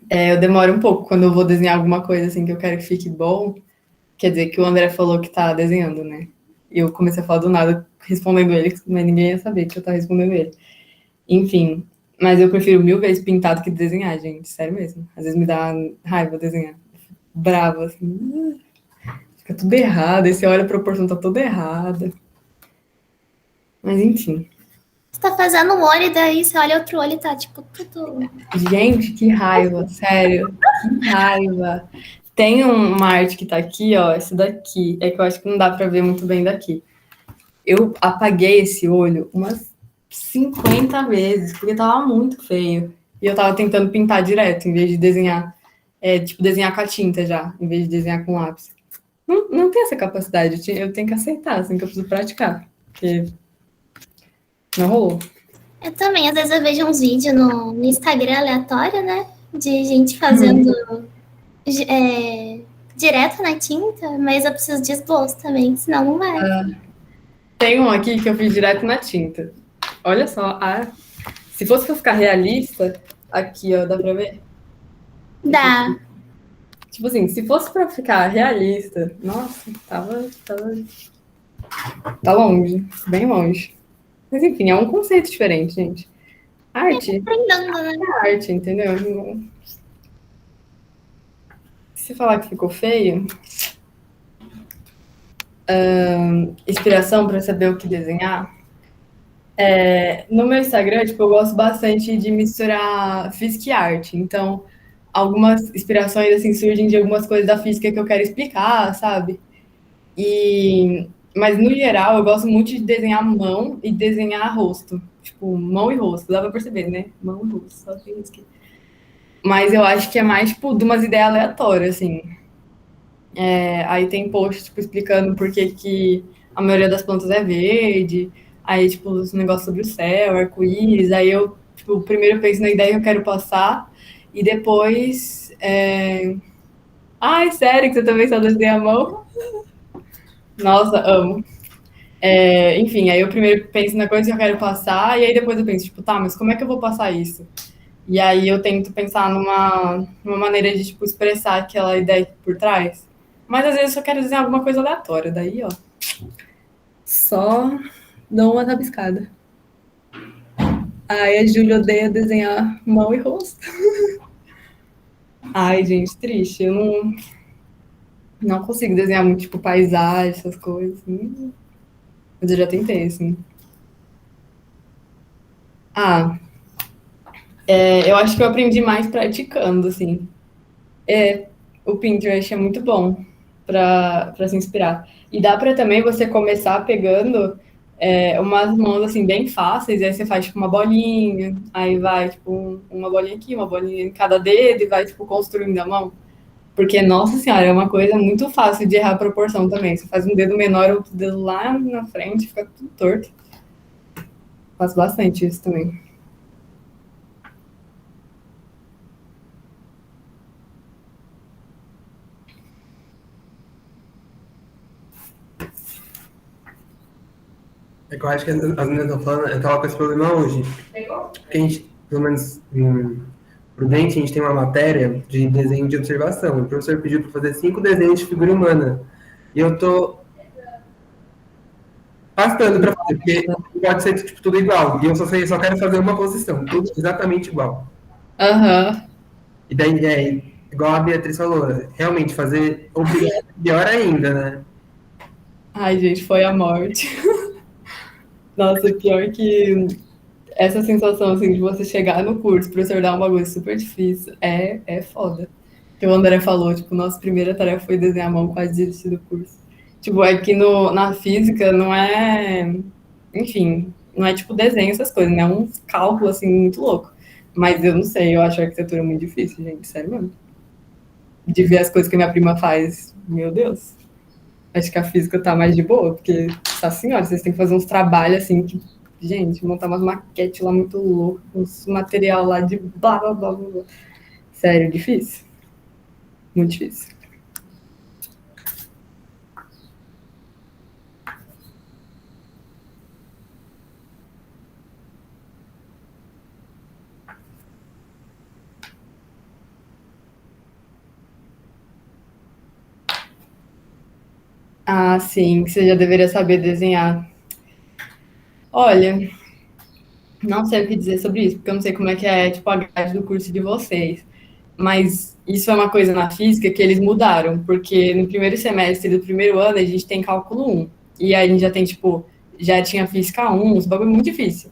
Eu demoro um pouco quando eu vou desenhar alguma coisa, assim, que eu quero que fique bom. Quer dizer, que o André falou que tá desenhando, né? E eu comecei a falar do nada, respondendo ele, mas ninguém ia saber que eu tava respondendo ele. Enfim, mas eu prefiro 1000 vezes pintado que desenhar, gente. Sério mesmo. Às vezes me dá raiva desenhar. Brava, assim. Fica tudo errado. Aí você olha a proporção, tá toda errada. Mas enfim. Você tá fazendo um olho e daí você olha outro olho e tá, tipo, tudo... Gente, que raiva. Sério. Que raiva. Tem uma arte que tá aqui, ó, essa daqui. É que eu acho que não dá pra ver muito bem daqui. Eu apaguei esse olho umas 50 vezes, porque tava muito feio. E eu tava tentando pintar direto, em vez de desenhar. Tipo, desenhar com a tinta já, em vez de desenhar com lápis. Não tem essa capacidade, eu tenho que aceitar, assim, que eu preciso praticar. Porque não rolou. Eu também, às vezes eu vejo uns vídeos no Instagram aleatório, né? De gente fazendo direto na tinta, mas eu preciso de esboço também, senão não vai. Tem um aqui que eu fiz direto na tinta. Olha só, se fosse pra ficar realista, aqui, ó, dá pra ver? Dá. Tipo assim, se fosse pra ficar realista, nossa, tá longe, bem longe. Mas enfim, é um conceito diferente, gente. Arte Aprendendo, né? é arte, entendeu? Se falar que ficou feio, inspiração para saber o que desenhar. No meu Instagram, tipo, eu gosto bastante de misturar física e arte. Então, algumas inspirações assim surgem de algumas coisas da física que eu quero explicar, sabe? Mas no geral, eu gosto muito de desenhar mão e desenhar rosto. Tipo, mão e rosto, dá pra perceber, né? Mão e rosto, só tem isso aqui. Mas eu acho que é mais, tipo, de umas ideias aleatórias, assim. Aí tem post, tipo, explicando por que a maioria das plantas é verde. Aí, tipo, os negócios sobre o céu, arco-íris. Aí eu, tipo, primeiro penso na ideia que eu quero passar. E depois... Ai, sério que você também só desenha a mão? Nossa, amo. Enfim, aí eu primeiro penso na coisa que eu quero passar. E aí depois eu penso, tipo, tá, mas como é que eu vou passar isso? E aí eu tento pensar numa maneira de, tipo, expressar aquela ideia por trás. Mas às vezes eu só quero desenhar alguma coisa aleatória. Daí, ó, só dou uma rabiscada. Ai, a Júlia odeia desenhar mão e rosto. Ai, gente, triste. Eu não consigo desenhar muito, tipo, paisagem, essas coisas. Assim. Mas eu já tentei, assim. Eu acho que eu aprendi mais praticando, assim. O Pinterest é muito bom para se inspirar. E dá para também você começar pegando umas mãos assim bem fáceis, e aí você faz tipo uma bolinha, aí vai tipo uma bolinha aqui, uma bolinha em cada dedo e vai tipo construindo a mão. Porque, nossa senhora, é uma coisa muito fácil de errar a proporção também. Você faz um dedo menor, outro dedo lá na frente, fica tudo torto. Faço bastante isso também. É que eu acho que as meninas estão falando, eu tava com esse problema hoje. Porque a gente, pelo menos pro Dente, a gente tem uma matéria de desenho de observação. O professor pediu para fazer 5 desenhos de figura humana. E eu tô pastando para fazer, porque pode ser tipo, tudo igual. E eu só quero fazer uma posição, tudo exatamente igual. Aham. E daí, igual a Beatriz falou, realmente fazer o pior ainda, né? Ai, gente, foi a morte. Nossa, pior que essa sensação, assim, de você chegar no curso, o professor dar um bagulho super difícil, é foda. Que o André falou, tipo, nossa primeira tarefa foi desenhar a mão, quase desisti do curso. Tipo, é que na física não é... Enfim, não é tipo desenho, essas coisas, né? É um cálculo, assim, muito louco. Mas eu não sei, eu acho a arquitetura muito difícil, gente, sério mesmo. De ver as coisas que a minha prima faz, meu Deus. Acho que a física tá mais de boa, porque, nossa senhora, vocês têm que fazer uns trabalhos, assim, que gente, montar umas maquetes lá muito loucas, uns material lá de blá, blá, blá, blá. Sério, difícil. Muito difícil. Ah, sim, você já deveria saber desenhar. Olha, não sei o que dizer sobre isso, porque eu não sei como é que é, tipo, a grade do curso de vocês. Mas isso é uma coisa na física que eles mudaram, porque no primeiro semestre do primeiro ano a gente tem cálculo 1. E aí a gente já tem, tipo, já tinha física 1, uns bagulho muito difícil.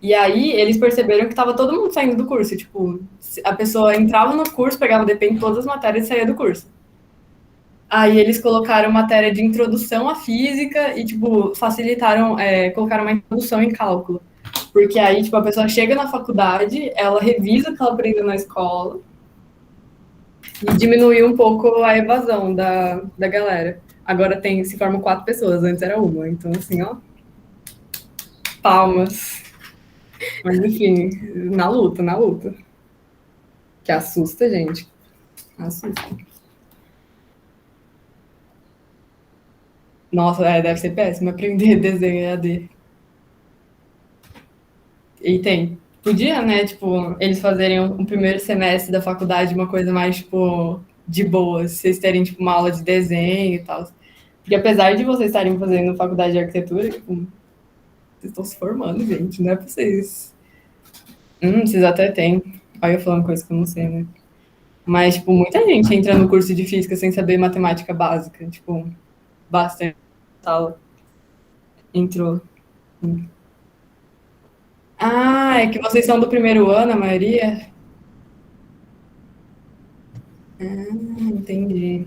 E aí eles perceberam que tava todo mundo saindo do curso. Tipo, a pessoa entrava no curso, pegava DP em todas as matérias e saía do curso. Aí eles colocaram matéria de introdução à física e, tipo, facilitaram, colocaram uma introdução em cálculo. Porque aí, tipo, a pessoa chega na faculdade, ela revisa o que ela aprendeu na escola e diminuiu um pouco a evasão da galera. Agora se formam 4 pessoas, antes era uma. Então, assim, ó, palmas. Mas, enfim, na luta, na luta. Que assusta, gente. Assusta. Nossa, deve ser péssimo aprender desenho EAD. E tem. Podia, né, tipo, eles fazerem um primeiro semestre da faculdade uma coisa mais, tipo, de boa. Vocês terem, tipo, uma aula de desenho e tal. Porque apesar de vocês estarem fazendo faculdade de arquitetura, tipo, vocês estão se formando, gente, não é pra vocês. Vocês até têm. Olha eu falando coisa que eu não sei, né? Mas, tipo, muita gente entra no curso de física sem saber matemática básica. Tipo, bastante sala entrou. Ah, é que vocês são do primeiro ano, a maioria? Entendi.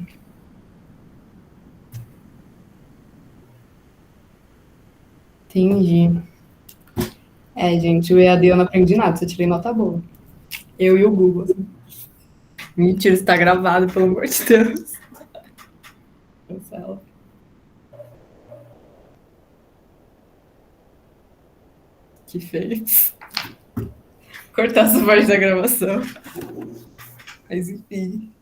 Entendi. Gente, o EAD eu não aprendi nada, só tirei nota boa. Eu e o Google. Assim. Mentira, isso tá gravado, pelo amor de Deus. Cancela. Que feio. Cortar essa parte da gravação. Mas enfim.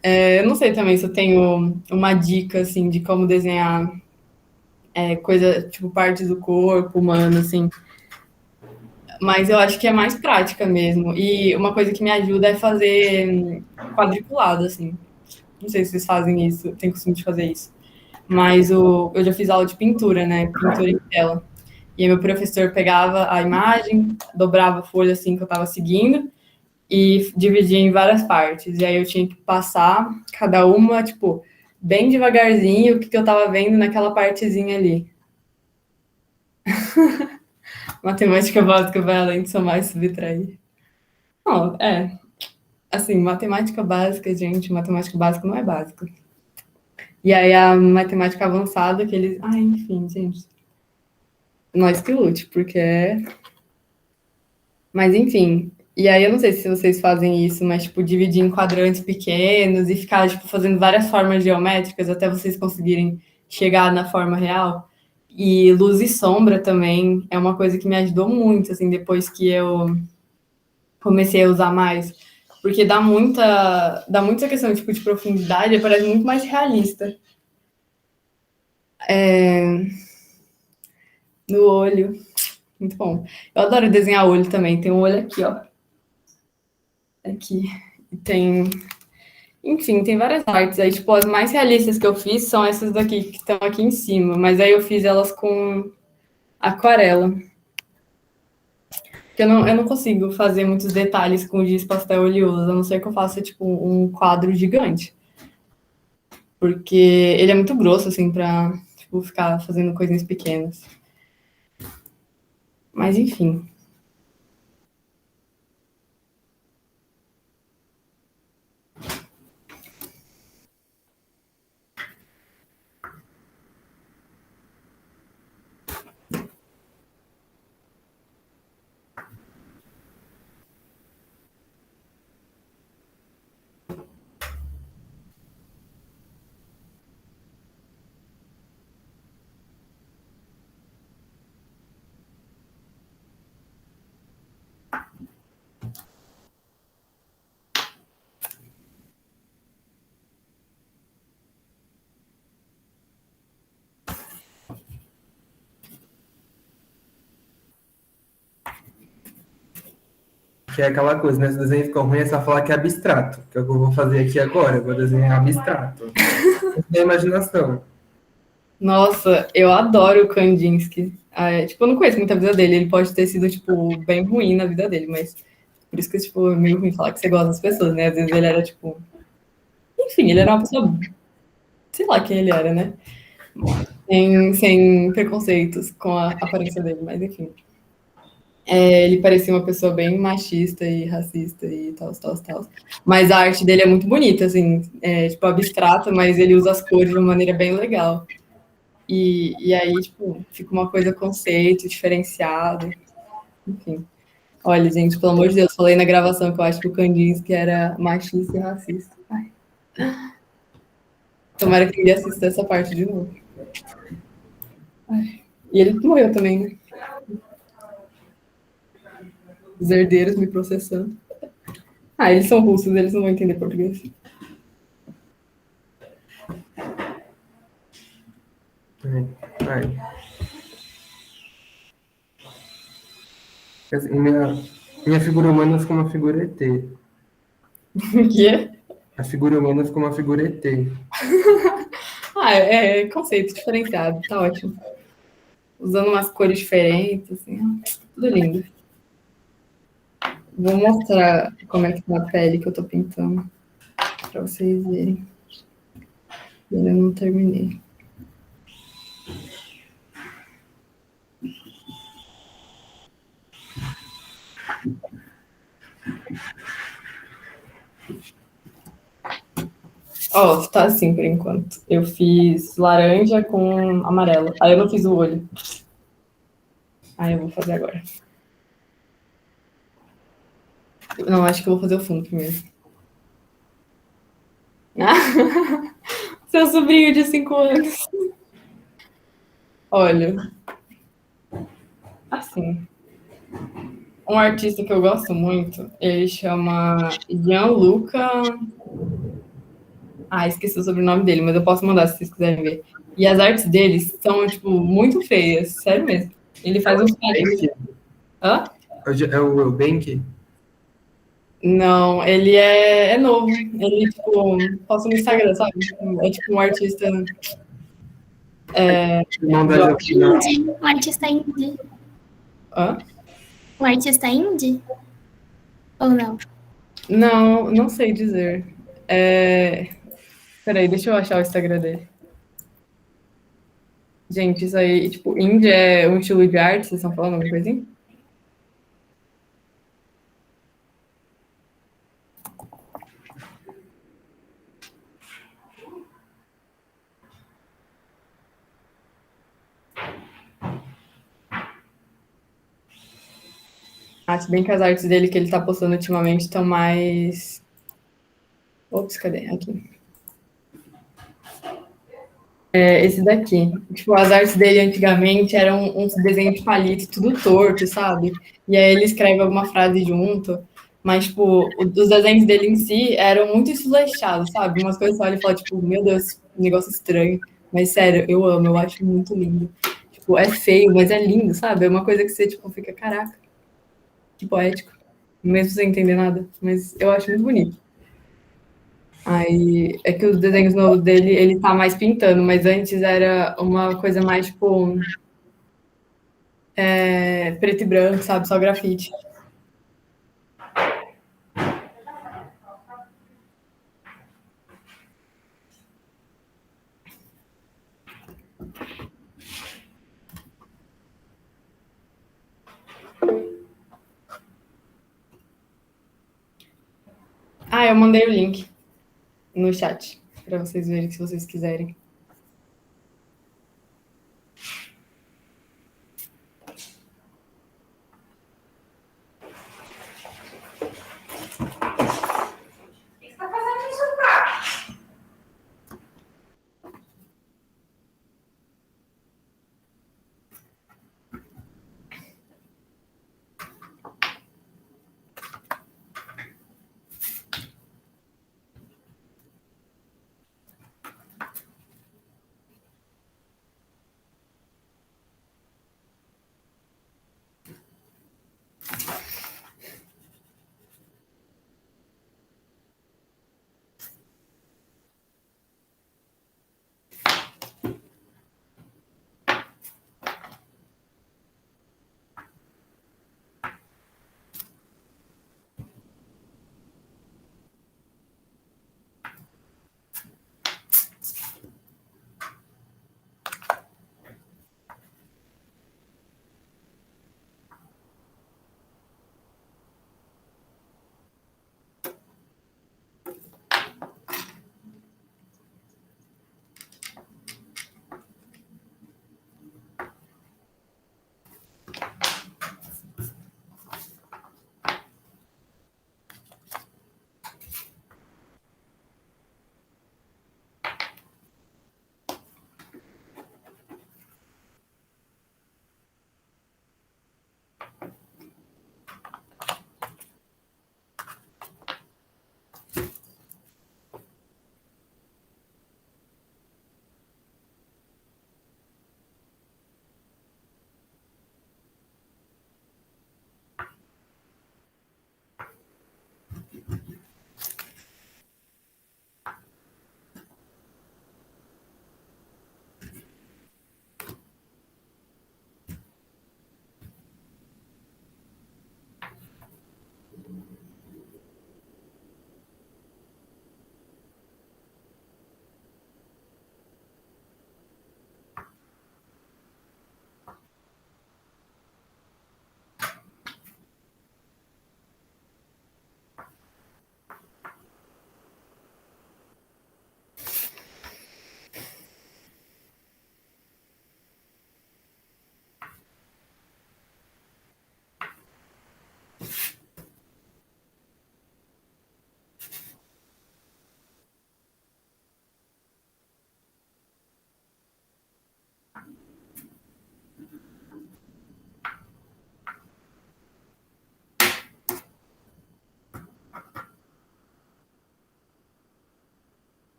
Eu não sei também se eu tenho uma dica, assim, de como desenhar coisa, tipo, partes do corpo humano, assim. Mas eu acho que é mais prática mesmo. E uma coisa que me ajuda é fazer quadriculado, assim. Não sei se vocês fazem isso, tem costume de fazer isso. Mas eu já fiz aula de pintura, né? Pintura em tela. E aí meu professor pegava a imagem, dobrava a folha assim que eu estava seguindo e dividia em várias partes. E aí eu tinha que passar cada uma, tipo, bem devagarzinho o que eu estava vendo naquela partezinha ali. Matemática básica vai além de somar e subtrair. Não, assim, matemática básica, gente, matemática básica não é básica. E aí a matemática avançada, que eles... enfim, gente. Nós que lute, porque Mas, enfim. E aí eu não sei se vocês fazem isso, mas, tipo, dividir em quadrantes pequenos e ficar, tipo, fazendo várias formas geométricas até vocês conseguirem chegar na forma real. E luz e sombra também é uma coisa que me ajudou muito, assim, depois que eu comecei a usar mais. Porque dá muita questão, tipo, de profundidade, parece muito mais realista. No olho. Muito bom. Eu adoro desenhar olho também. Tem um olho aqui, ó. Aqui. E tem... Enfim, tem várias artes. Aí, tipo, as mais realistas que eu fiz são essas daqui, que estão aqui em cima. Mas aí eu fiz elas com aquarela. Porque eu não consigo fazer muitos detalhes com giz pastel oleoso, a não ser que eu faça, tipo, um quadro gigante. Porque ele é muito grosso, assim, pra, tipo, ficar fazendo coisinhas pequenas. Mas, enfim. Que é aquela coisa, né? Se o desenho ficou ruim, é só falar que é abstrato. Que é o que eu vou fazer aqui agora. Eu vou desenhar abstrato. Tem imaginação. Nossa, eu adoro o Kandinsky. Tipo, eu não conheço muita vida dele. Ele pode ter sido, tipo, bem ruim na vida dele, mas por isso que, tipo, é meio ruim falar que você gosta das pessoas, né? Às vezes ele era, tipo... Enfim, ele era uma pessoa... Sei lá quem ele era, né? Sem preconceitos com a aparência dele, mas enfim. Ele parecia uma pessoa bem machista e racista e tal, tal, tal. Mas a arte dele é muito bonita, assim, tipo, abstrata, mas ele usa as cores de uma maneira bem legal. E aí, tipo, fica uma coisa conceito, diferenciado, enfim. Olha, gente, pelo amor de Deus, falei na gravação que eu acho que o Kandinsky era machista e racista. Ai. Tomara que ele assista essa parte de novo. Ai. E ele morreu também, né? Os herdeiros me processando. Ah, eles são russos, eles não vão entender português. Ai. Assim, minha figura humana ficou uma figura ET. O que é? A figura humana ficou uma figura ET. Ah, é conceito diferenciado, tá ótimo. Usando umas cores diferentes, assim, ó, tudo lindo. Vou mostrar como é que tá a pele que eu tô pintando, pra vocês verem. Eu ainda não terminei. Ó, tá assim por enquanto. Eu fiz laranja com amarelo. Aí eu não fiz o olho. Aí eu vou fazer agora. Não, acho que eu vou fazer o fundo primeiro. Ah, seu sobrinho de 5 anos. Olha, assim, um artista que eu gosto muito, ele chama Gianluca. Ah, esqueci o sobrenome dele, mas eu posso mandar se vocês quiserem ver. E as artes deles são, tipo, muito feias, sério mesmo. Ele faz uns quadrinhos. Hã? É o Eubank? Não, ele é novo. Ele, tipo, posta no Instagram, sabe? É tipo um artista. Irmão da Indie. Um artista indie. Hã? Um artista indie? Ou não? Não, não sei dizer. Peraí, deixa eu achar o Instagram dele. Gente, isso aí, tipo, indie é um estilo de arte, vocês estão falando alguma coisinha? Ah, se bem que as artes dele que ele tá postando ultimamente estão mais. Ops, cadê? Aqui. Esse daqui. Tipo, as artes dele antigamente eram uns desenhos de palito, tudo torto, sabe? E aí ele escreve alguma frase junto. Mas, tipo, os desenhos dele em si eram muito esflechados, sabe? Umas coisas que você olha e fala, tipo, meu Deus, negócio estranho. Mas, sério, eu amo, eu acho muito lindo. Tipo, é feio, mas é lindo, sabe? É uma coisa que você, tipo, fica, caraca, que poético. Mesmo sem entender nada. Mas eu acho muito bonito. Aí é que os desenhos novos dele, ele tá mais pintando, mas antes era uma coisa mais, tipo, preto e branco, sabe? Só grafite. Ah, eu mandei o link no chat para vocês verem se vocês quiserem.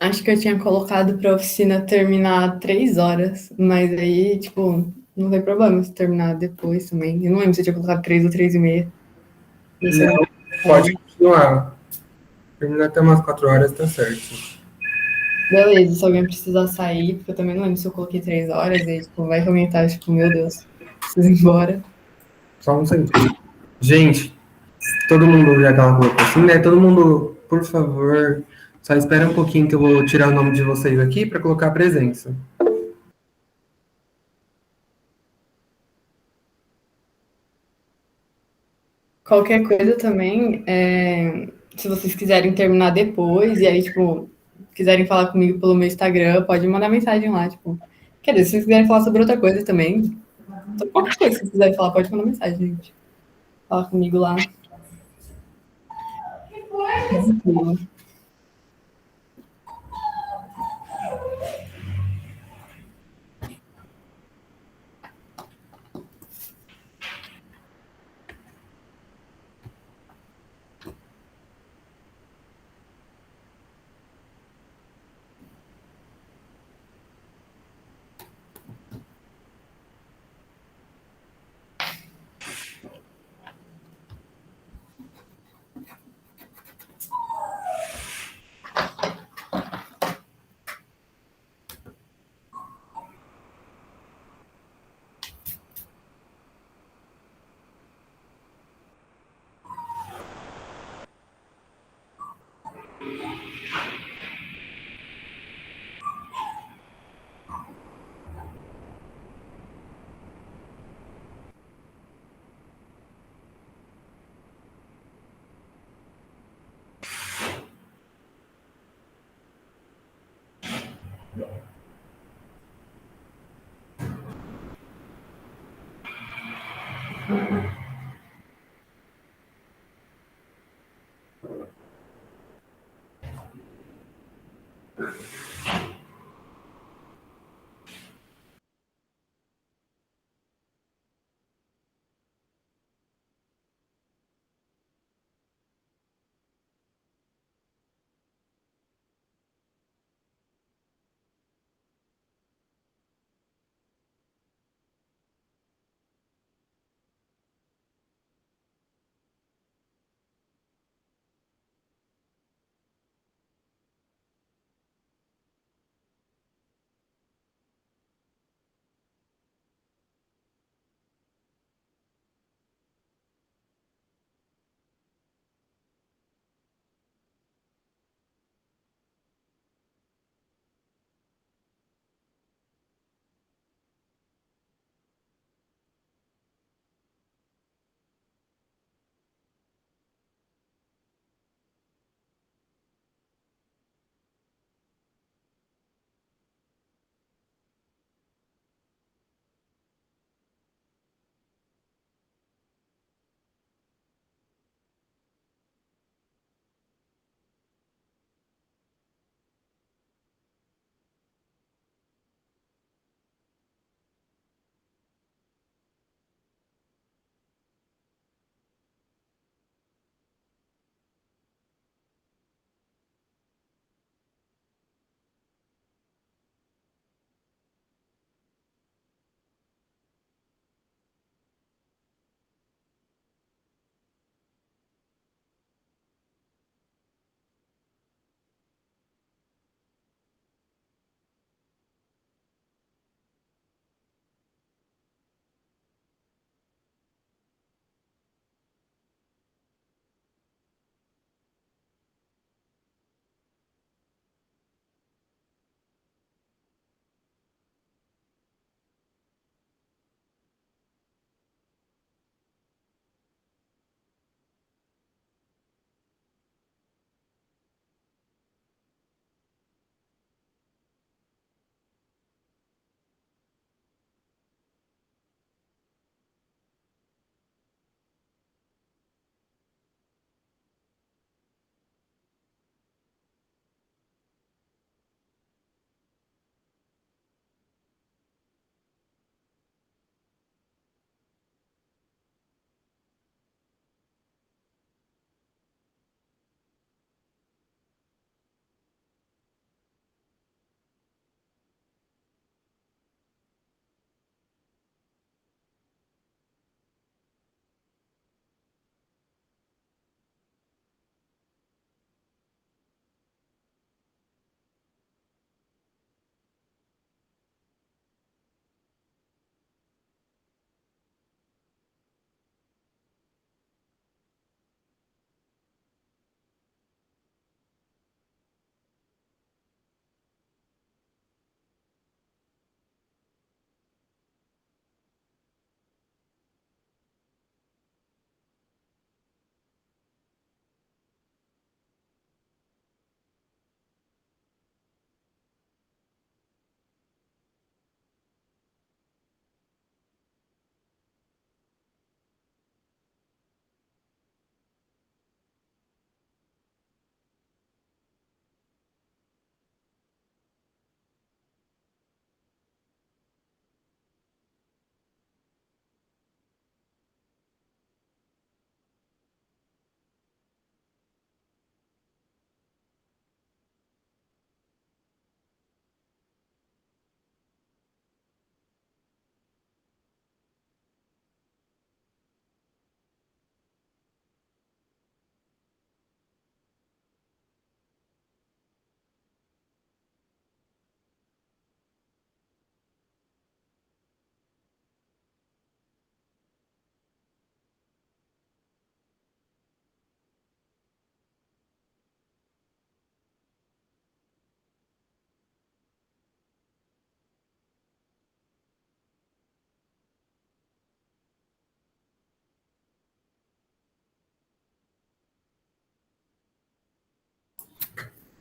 Acho que eu tinha colocado para a oficina terminar 3 horas, mas aí, tipo, não tem problema se terminar depois também. Eu não lembro se eu tinha colocado 3 ou 3:30. Não sei. Não, pode continuar. Terminar até umas 4 horas, tá certo. Beleza, se alguém precisar sair, porque eu também não lembro se eu coloquei 3 horas, e aí, tipo, vai que alguém tá, tipo, meu Deus, preciso ir embora. Só um segundo. Gente, todo mundo já que ela colocou assim, né? Todo mundo, por favor, só espera um pouquinho que eu vou tirar o nome de vocês aqui para colocar a presença. Qualquer coisa também, se vocês quiserem terminar depois, e aí, tipo, quiserem falar comigo pelo meu Instagram, pode mandar mensagem lá, tipo. Quer dizer, se vocês quiserem falar sobre outra coisa também, qualquer coisa que vocês quiserem falar, pode mandar mensagem, gente. Fala comigo lá. Tranquilo.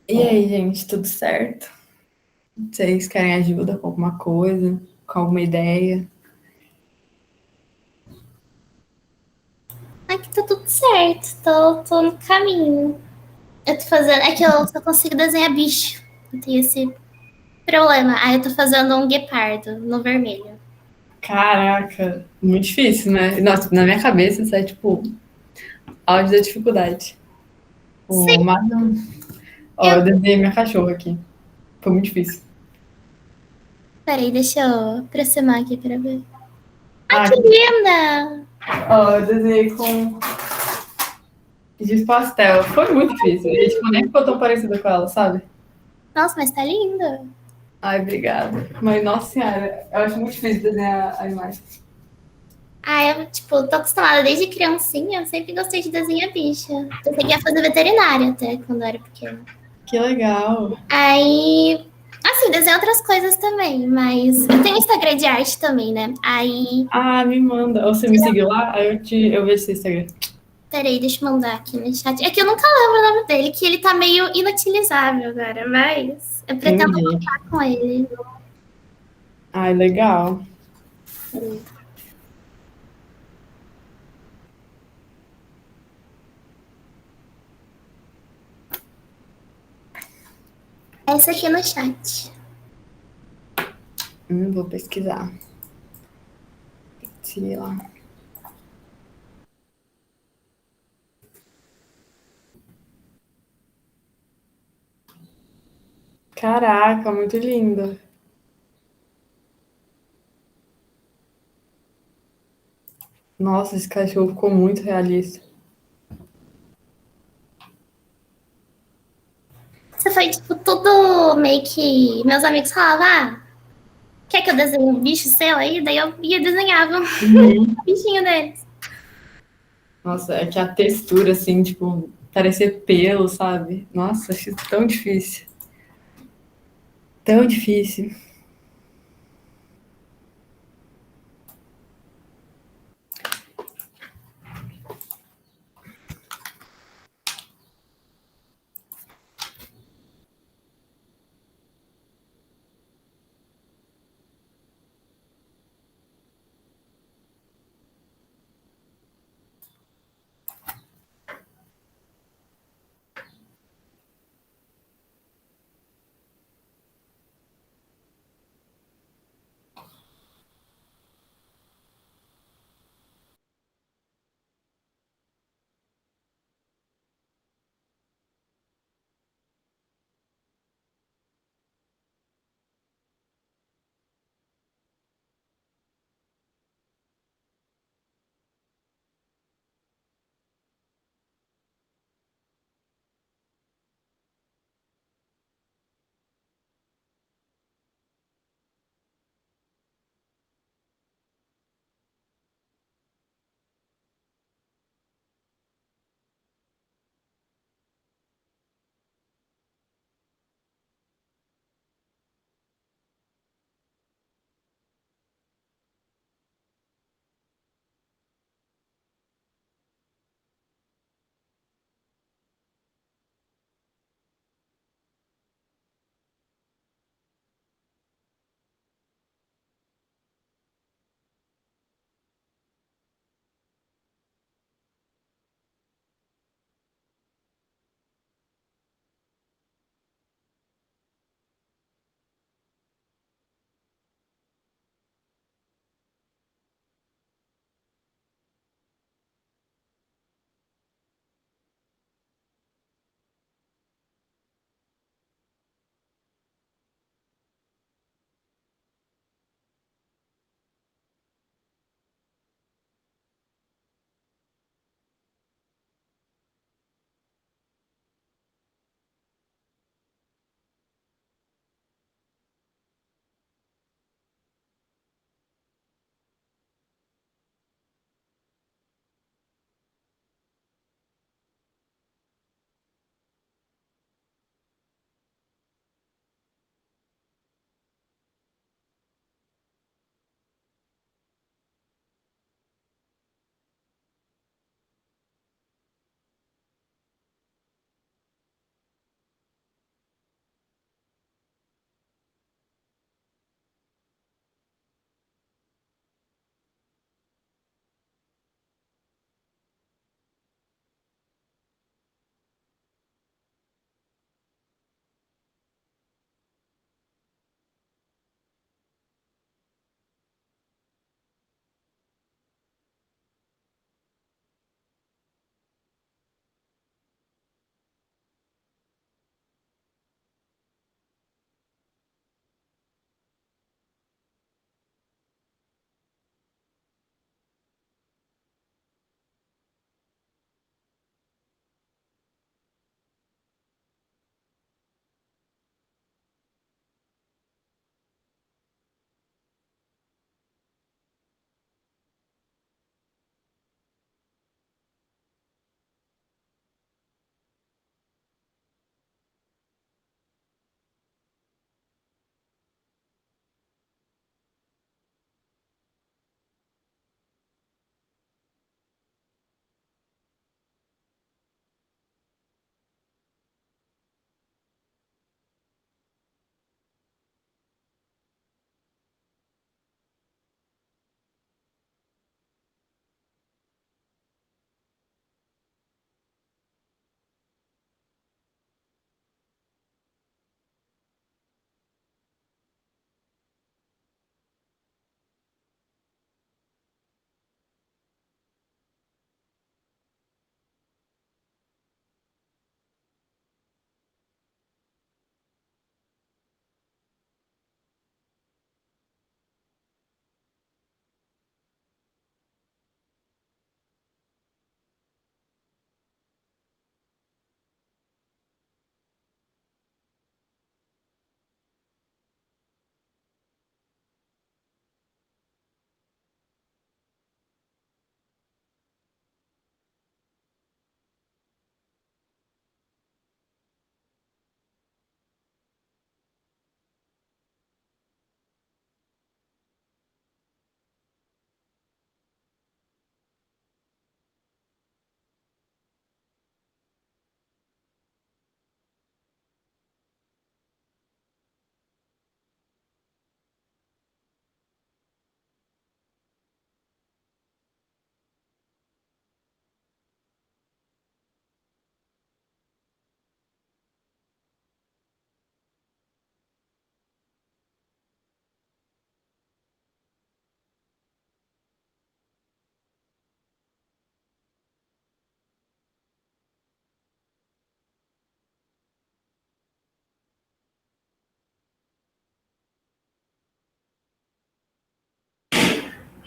E aí, gente, tudo certo? Vocês querem ajuda com alguma coisa? Com alguma ideia? Aqui tá tudo certo, tô no caminho. Eu tô fazendo. É que eu só consigo desenhar bicho. Eu tenho esse problema. Aí eu tô fazendo um guepardo no vermelho. Caraca, muito difícil, né? Nossa, na minha cabeça isso é tipo auge da dificuldade. O Sim, Marlon. Ó, eu. eu desenhei minha cachorra aqui. Foi muito difícil. Peraí, deixa eu aproximar aqui pra ver. Ai, Ah, que linda! ó, eu desenhei com giz pastel. Foi muito difícil. E, tipo, nem ficou tão parecida com ela, sabe? Nossa, mas tá linda. Ai, obrigada. Mas, nossa senhora, eu acho muito difícil desenhar animais. Ah, eu, tipo, tô acostumada desde criancinha. Eu sempre gostei de desenhar bicho. Eu cheguei a fazer veterinária até quando eu era pequena. Que legal. Aí. Assim, desenho outras coisas também, mas eu tenho Instagram de arte também, né? Aí. Ah, me manda. Ou você me seguiu lá, aí eu vejo seu Instagram. Peraí, deixa eu mandar aqui no chat. É que eu nunca lembro o nome dele, que ele tá meio inutilizável agora, mas eu pretendo Entendi. voltar com ele. Ai, legal. Peraí. Essa aqui no chat. Vou pesquisar. Sei lá. Caraca, muito lindo. Nossa, esse cachorro ficou muito realista. Você foi, tipo, tudo meio que. Meus amigos falavam, ah, quer que eu desenhe um bicho seu aí? Daí eu ia e desenhava Uhum. o bichinho deles. Nossa, é que a textura, assim, tipo, parecia pelo, sabe? Nossa, achei tão difícil. Tão difícil.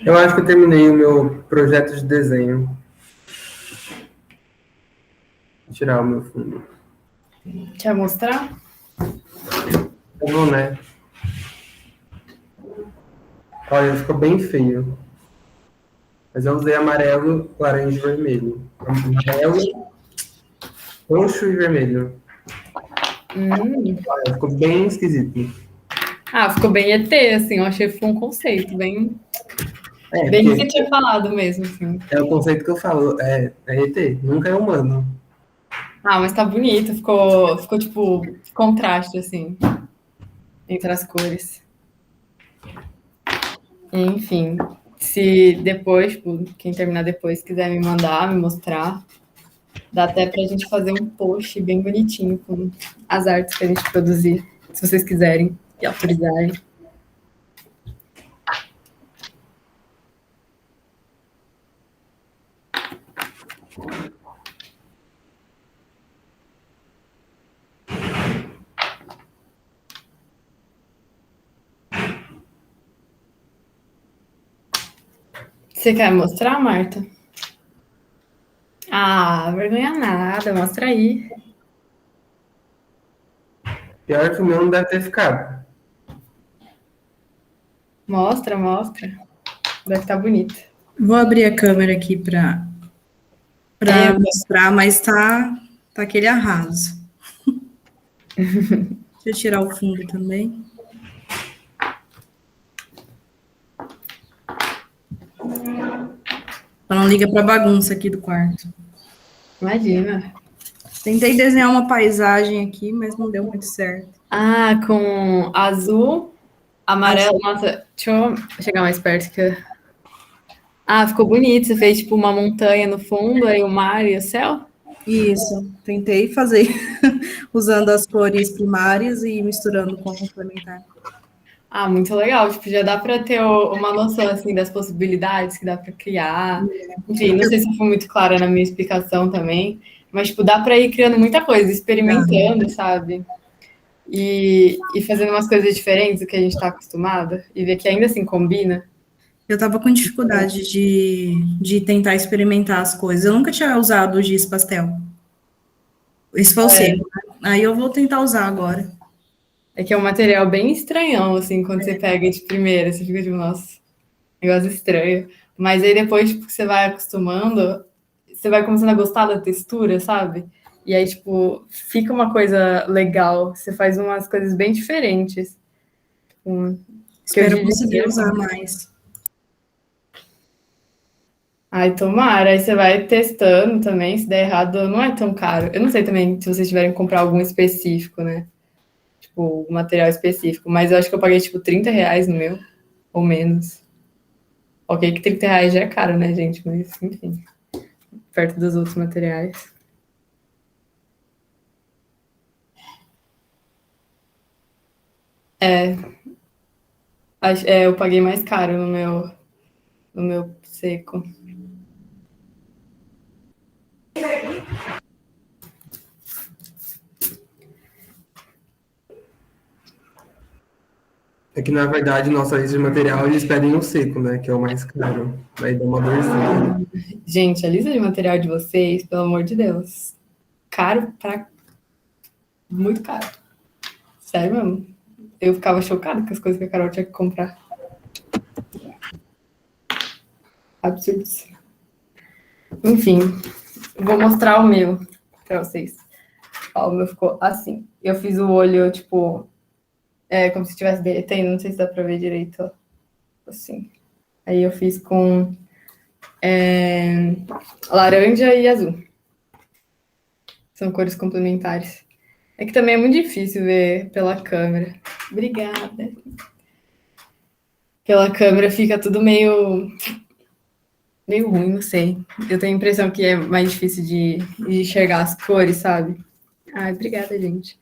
Eu acho que eu terminei o meu projeto de desenho. Vou tirar o meu fundo. Quer mostrar? Tá bom, né? Olha, ficou bem feio. Mas eu usei amarelo, laranja e vermelho. Amarelo, roxo e vermelho. Olha, ficou bem esquisito. Ah, ficou bem ET, assim, eu achei que foi um conceito, bem É, bem que porque você tinha falado mesmo, assim. é o conceito que eu falo, é ET, nunca é humano. Ah, mas tá bonito, ficou tipo contraste, assim, entre as cores. Enfim, se depois, tipo, quem terminar depois quiser me mandar, me mostrar, dá até pra gente fazer um post bem bonitinho com as artes que a gente produzir, se vocês quiserem e autorizarem. Você quer mostrar, Marta? Ah, vergonha nada, mostra aí. Pior que o meu não deve ter ficado. Mostra, mostra. Deve estar bonito. Vou abrir a câmera aqui para mostrar, mas tá aquele arraso. Deixa eu tirar o fundo também. Pra não liga pra bagunça aqui do quarto. Imagina. Tentei desenhar uma paisagem aqui, mas não deu muito certo. Ah, com azul, amarelo. Nossa, deixa eu chegar mais perto que. Ah, ficou bonito. Você fez tipo uma montanha no fundo, aí o mar e o céu? Isso, tentei fazer usando as cores primárias e misturando com a complementar. Ah, muito legal. Tipo, já dá para ter uma noção assim das possibilidades que dá para criar. Enfim, não sei se eu fui muito clara na minha explicação também, mas tipo, dá para ir criando muita coisa, experimentando, sabe? E fazendo umas coisas diferentes do que a gente está acostumado e ver que ainda assim combina. Eu estava com dificuldade de tentar experimentar as coisas. Eu nunca tinha usado o giz pastel. Esse foi o seco, né? Aí eu vou tentar usar agora. É que é um material bem estranhão, assim, quando você pega de primeira, você fica tipo, nossa, negócio estranho. Mas aí depois, tipo, que você vai acostumando, você vai começando a gostar da textura, sabe? E aí, tipo, fica uma coisa legal. Você faz umas coisas bem diferentes. Que Espero hoje em conseguir dia. usar mais. Ai, tomara. Aí você vai testando também. Se der errado, não é tão caro. Eu não sei também se vocês tiverem que comprar algum específico, né? Tipo, um material específico. Mas eu acho que eu paguei, tipo, R$ 30 no meu, ou menos. Ok, que R$ 30 já é caro, né, gente? Mas, enfim, perto dos outros materiais. Eu paguei mais caro no meu seco. É que, na verdade, nossa lista de material, eles pedem o seco, né? Que é o mais caro. Daí dá uma dorzinha. Gente, a lista de material de vocês, pelo amor de Deus, caro pra... Muito caro. Sério mesmo. Eu ficava chocada com as coisas que a Carol tinha que comprar. Absurdos. Enfim, vou mostrar o meu pra vocês. Ó, o meu ficou assim. Eu fiz o olho, tipo, como se estivesse derretendo, não sei se dá pra ver direito, ó. Assim. Aí eu fiz com laranja e azul. São cores complementares. É que também é muito difícil ver pela câmera. Obrigada. Pela câmera fica tudo meio ruim, não sei. Eu tenho a impressão que é mais difícil de enxergar as cores, sabe? Ai, obrigada, gente.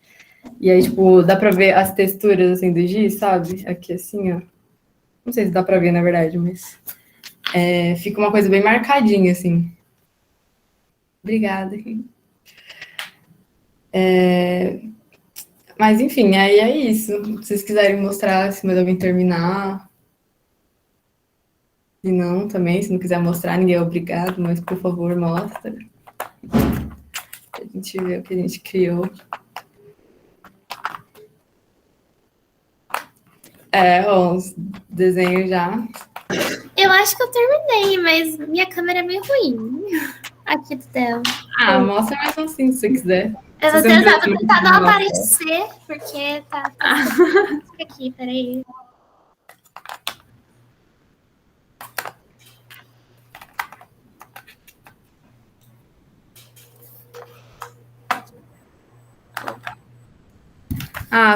E aí, tipo, dá pra ver as texturas, assim, do giz, sabe? Aqui, assim, ó. Não sei se dá pra ver, na verdade, mas... fica uma coisa bem marcadinha, assim. Obrigada. Mas, enfim, aí é isso. Se vocês quiserem mostrar, se mais alguém terminar... Se não, também, se não quiser mostrar, ninguém é obrigado, mas por favor, mostra. Pra gente ver o que a gente criou. Ó, os desenhos já. Eu acho que eu terminei, mas minha câmera é meio ruim. Aqui do dela. Mostra mais assim, se você quiser. Eu vou Se você não tentar quiser não mostrar. aparecer, porque tá aqui, peraí.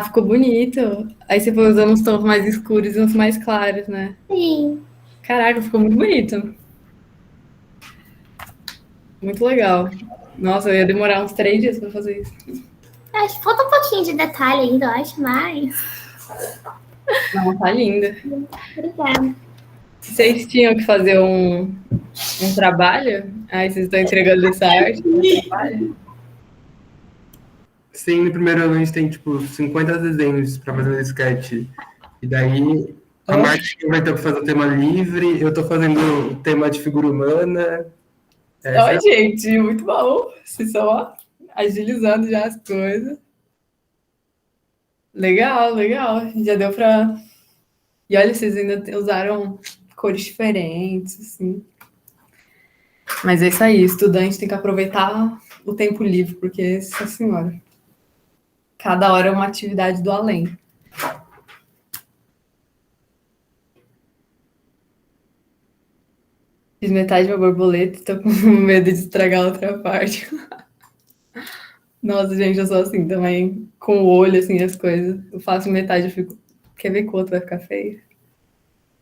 Ficou bonito. Aí você foi usando uns tons mais escuros e uns mais claros, né? Sim. Caraca, ficou muito bonito. Muito legal. Nossa, eu ia demorar uns 3 dias pra fazer isso. Acho que falta um pouquinho de detalhe ainda, eu acho, mas. Não, tá linda. Obrigada. Vocês tinham que fazer um trabalho? Aí vocês estão entregando essa arte no trabalho? Sim, no primeiro ano a gente tem, tipo, 50 desenhos para fazer um sketch. E daí a Marta vai ter que fazer o tema livre, eu tô fazendo o tema de figura humana. Oi, gente, muito bom. Vocês estão ó, agilizando já as coisas. Legal, legal. Já deu pra... E olha, vocês ainda usaram cores diferentes, assim. Mas é isso aí, estudante tem que aproveitar o tempo livre, porque, nossa senhora, cada hora é uma atividade do além. Fiz metade da borboleta, tô com medo de estragar a outra parte. Nossa, gente, eu sou assim também, com o olho, assim, as coisas. Eu faço metade, eu fico, quer ver que o outro vai ficar feio?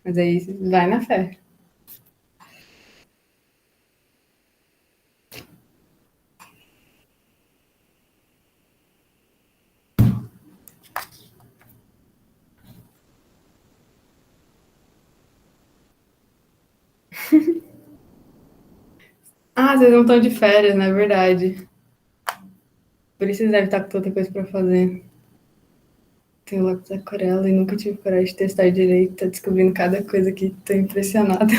Mas aí, vai na fé. Vocês não estão de férias, não é verdade. Por isso vocês devem estar com tanta coisa pra fazer. Tenho lápis aquarela e nunca tive coragem de testar direito. Tô descobrindo cada coisa aqui, tô impressionada.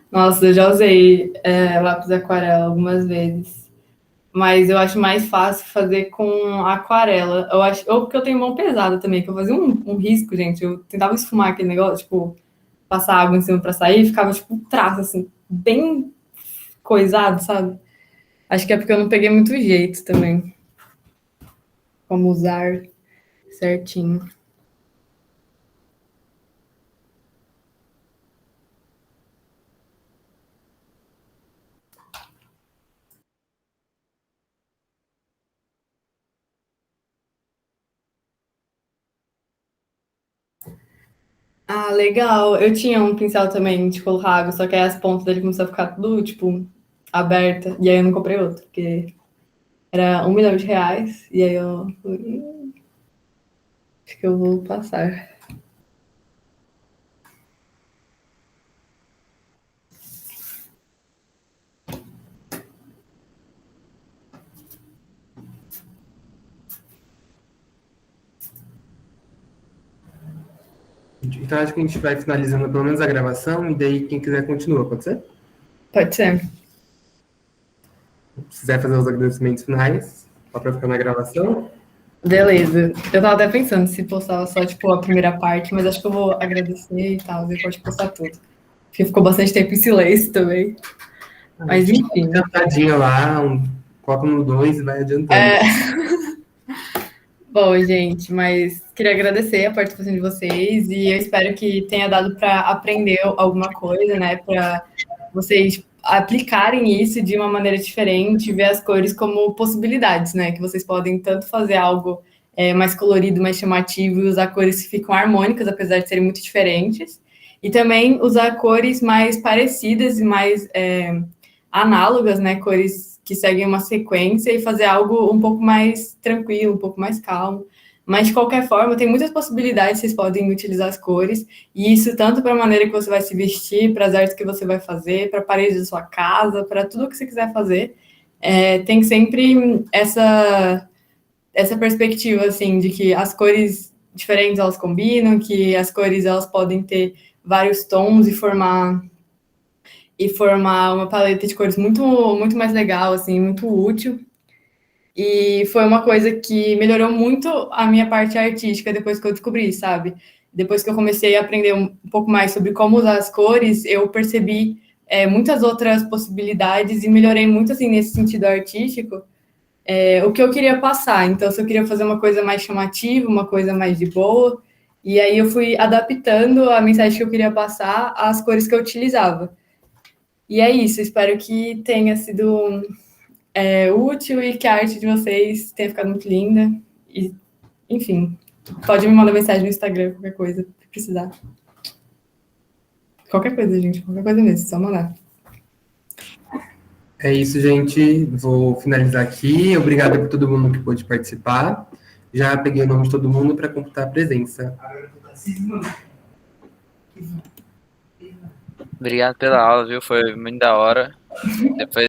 Nossa, eu já usei lápis aquarela algumas vezes. Mas eu acho mais fácil fazer com aquarela. Eu acho, ou porque eu tenho mão pesada também, que eu fazia um risco, gente. Eu tentava esfumar aquele negócio, tipo, passar água em cima pra sair, e ficava, tipo, um traço, assim, bem coisado, sabe? Acho que é porque eu não peguei muito jeito também. Como usar certinho. Legal. Eu tinha um pincel também de colocar água, só que aí as pontas dele começaram a ficar tudo, tipo, aberta. E aí eu não comprei outro, porque era R$ 1 milhão. E aí eu acho que eu vou passar. Então acho que a gente vai finalizando pelo menos a gravação, e daí quem quiser continua, pode ser? Pode ser. Se quiser fazer os agradecimentos finais, só para ficar na gravação. Beleza. Eu tava até pensando se postava só, tipo, a primeira parte, mas acho que eu vou agradecer e tal, depois postar tudo. Porque ficou bastante tempo em silêncio também. Mas enfim. Cantadinha lá, coloca no 2 e vai adiantando. Bom, gente, mas queria agradecer a participação de vocês e eu espero que tenha dado para aprender alguma coisa, né? Para vocês aplicarem isso de uma maneira diferente, ver as cores como possibilidades, né? Que vocês podem tanto fazer algo mais colorido, mais chamativo e usar cores que ficam harmônicas, apesar de serem muito diferentes, e também usar cores mais parecidas e mais análogas, né? Cores que seguem uma sequência e fazer algo um pouco mais tranquilo, um pouco mais calmo. Mas, de qualquer forma, tem muitas possibilidades, vocês podem utilizar as cores, e isso tanto para a maneira que você vai se vestir, para as artes que você vai fazer, para a parede da sua casa, para tudo que você quiser fazer. Tem sempre essa perspectiva, assim, de que as cores diferentes, elas combinam, que as cores, elas podem ter vários tons e formar uma paleta de cores muito, muito mais legal, assim, muito útil. E foi uma coisa que melhorou muito a minha parte artística depois que eu descobri, sabe? Depois que eu comecei a aprender um pouco mais sobre como usar as cores, eu percebi muitas outras possibilidades e melhorei muito, assim, nesse sentido artístico, o que eu queria passar. Então, se eu queria fazer uma coisa mais chamativa, uma coisa mais de boa, e aí eu fui adaptando a mensagem que eu queria passar às cores que eu utilizava. E é isso, espero que tenha sido útil e que a arte de vocês tenha ficado muito linda. E, enfim, pode me mandar mensagem no Instagram, qualquer coisa que precisar. Qualquer coisa, gente, qualquer coisa mesmo, só mandar. É isso, gente. Vou finalizar aqui. Obrigado por todo mundo que pôde participar. Já peguei o nome de todo mundo para computar a presença. Obrigado pela aula, viu? Foi muito da hora. Depois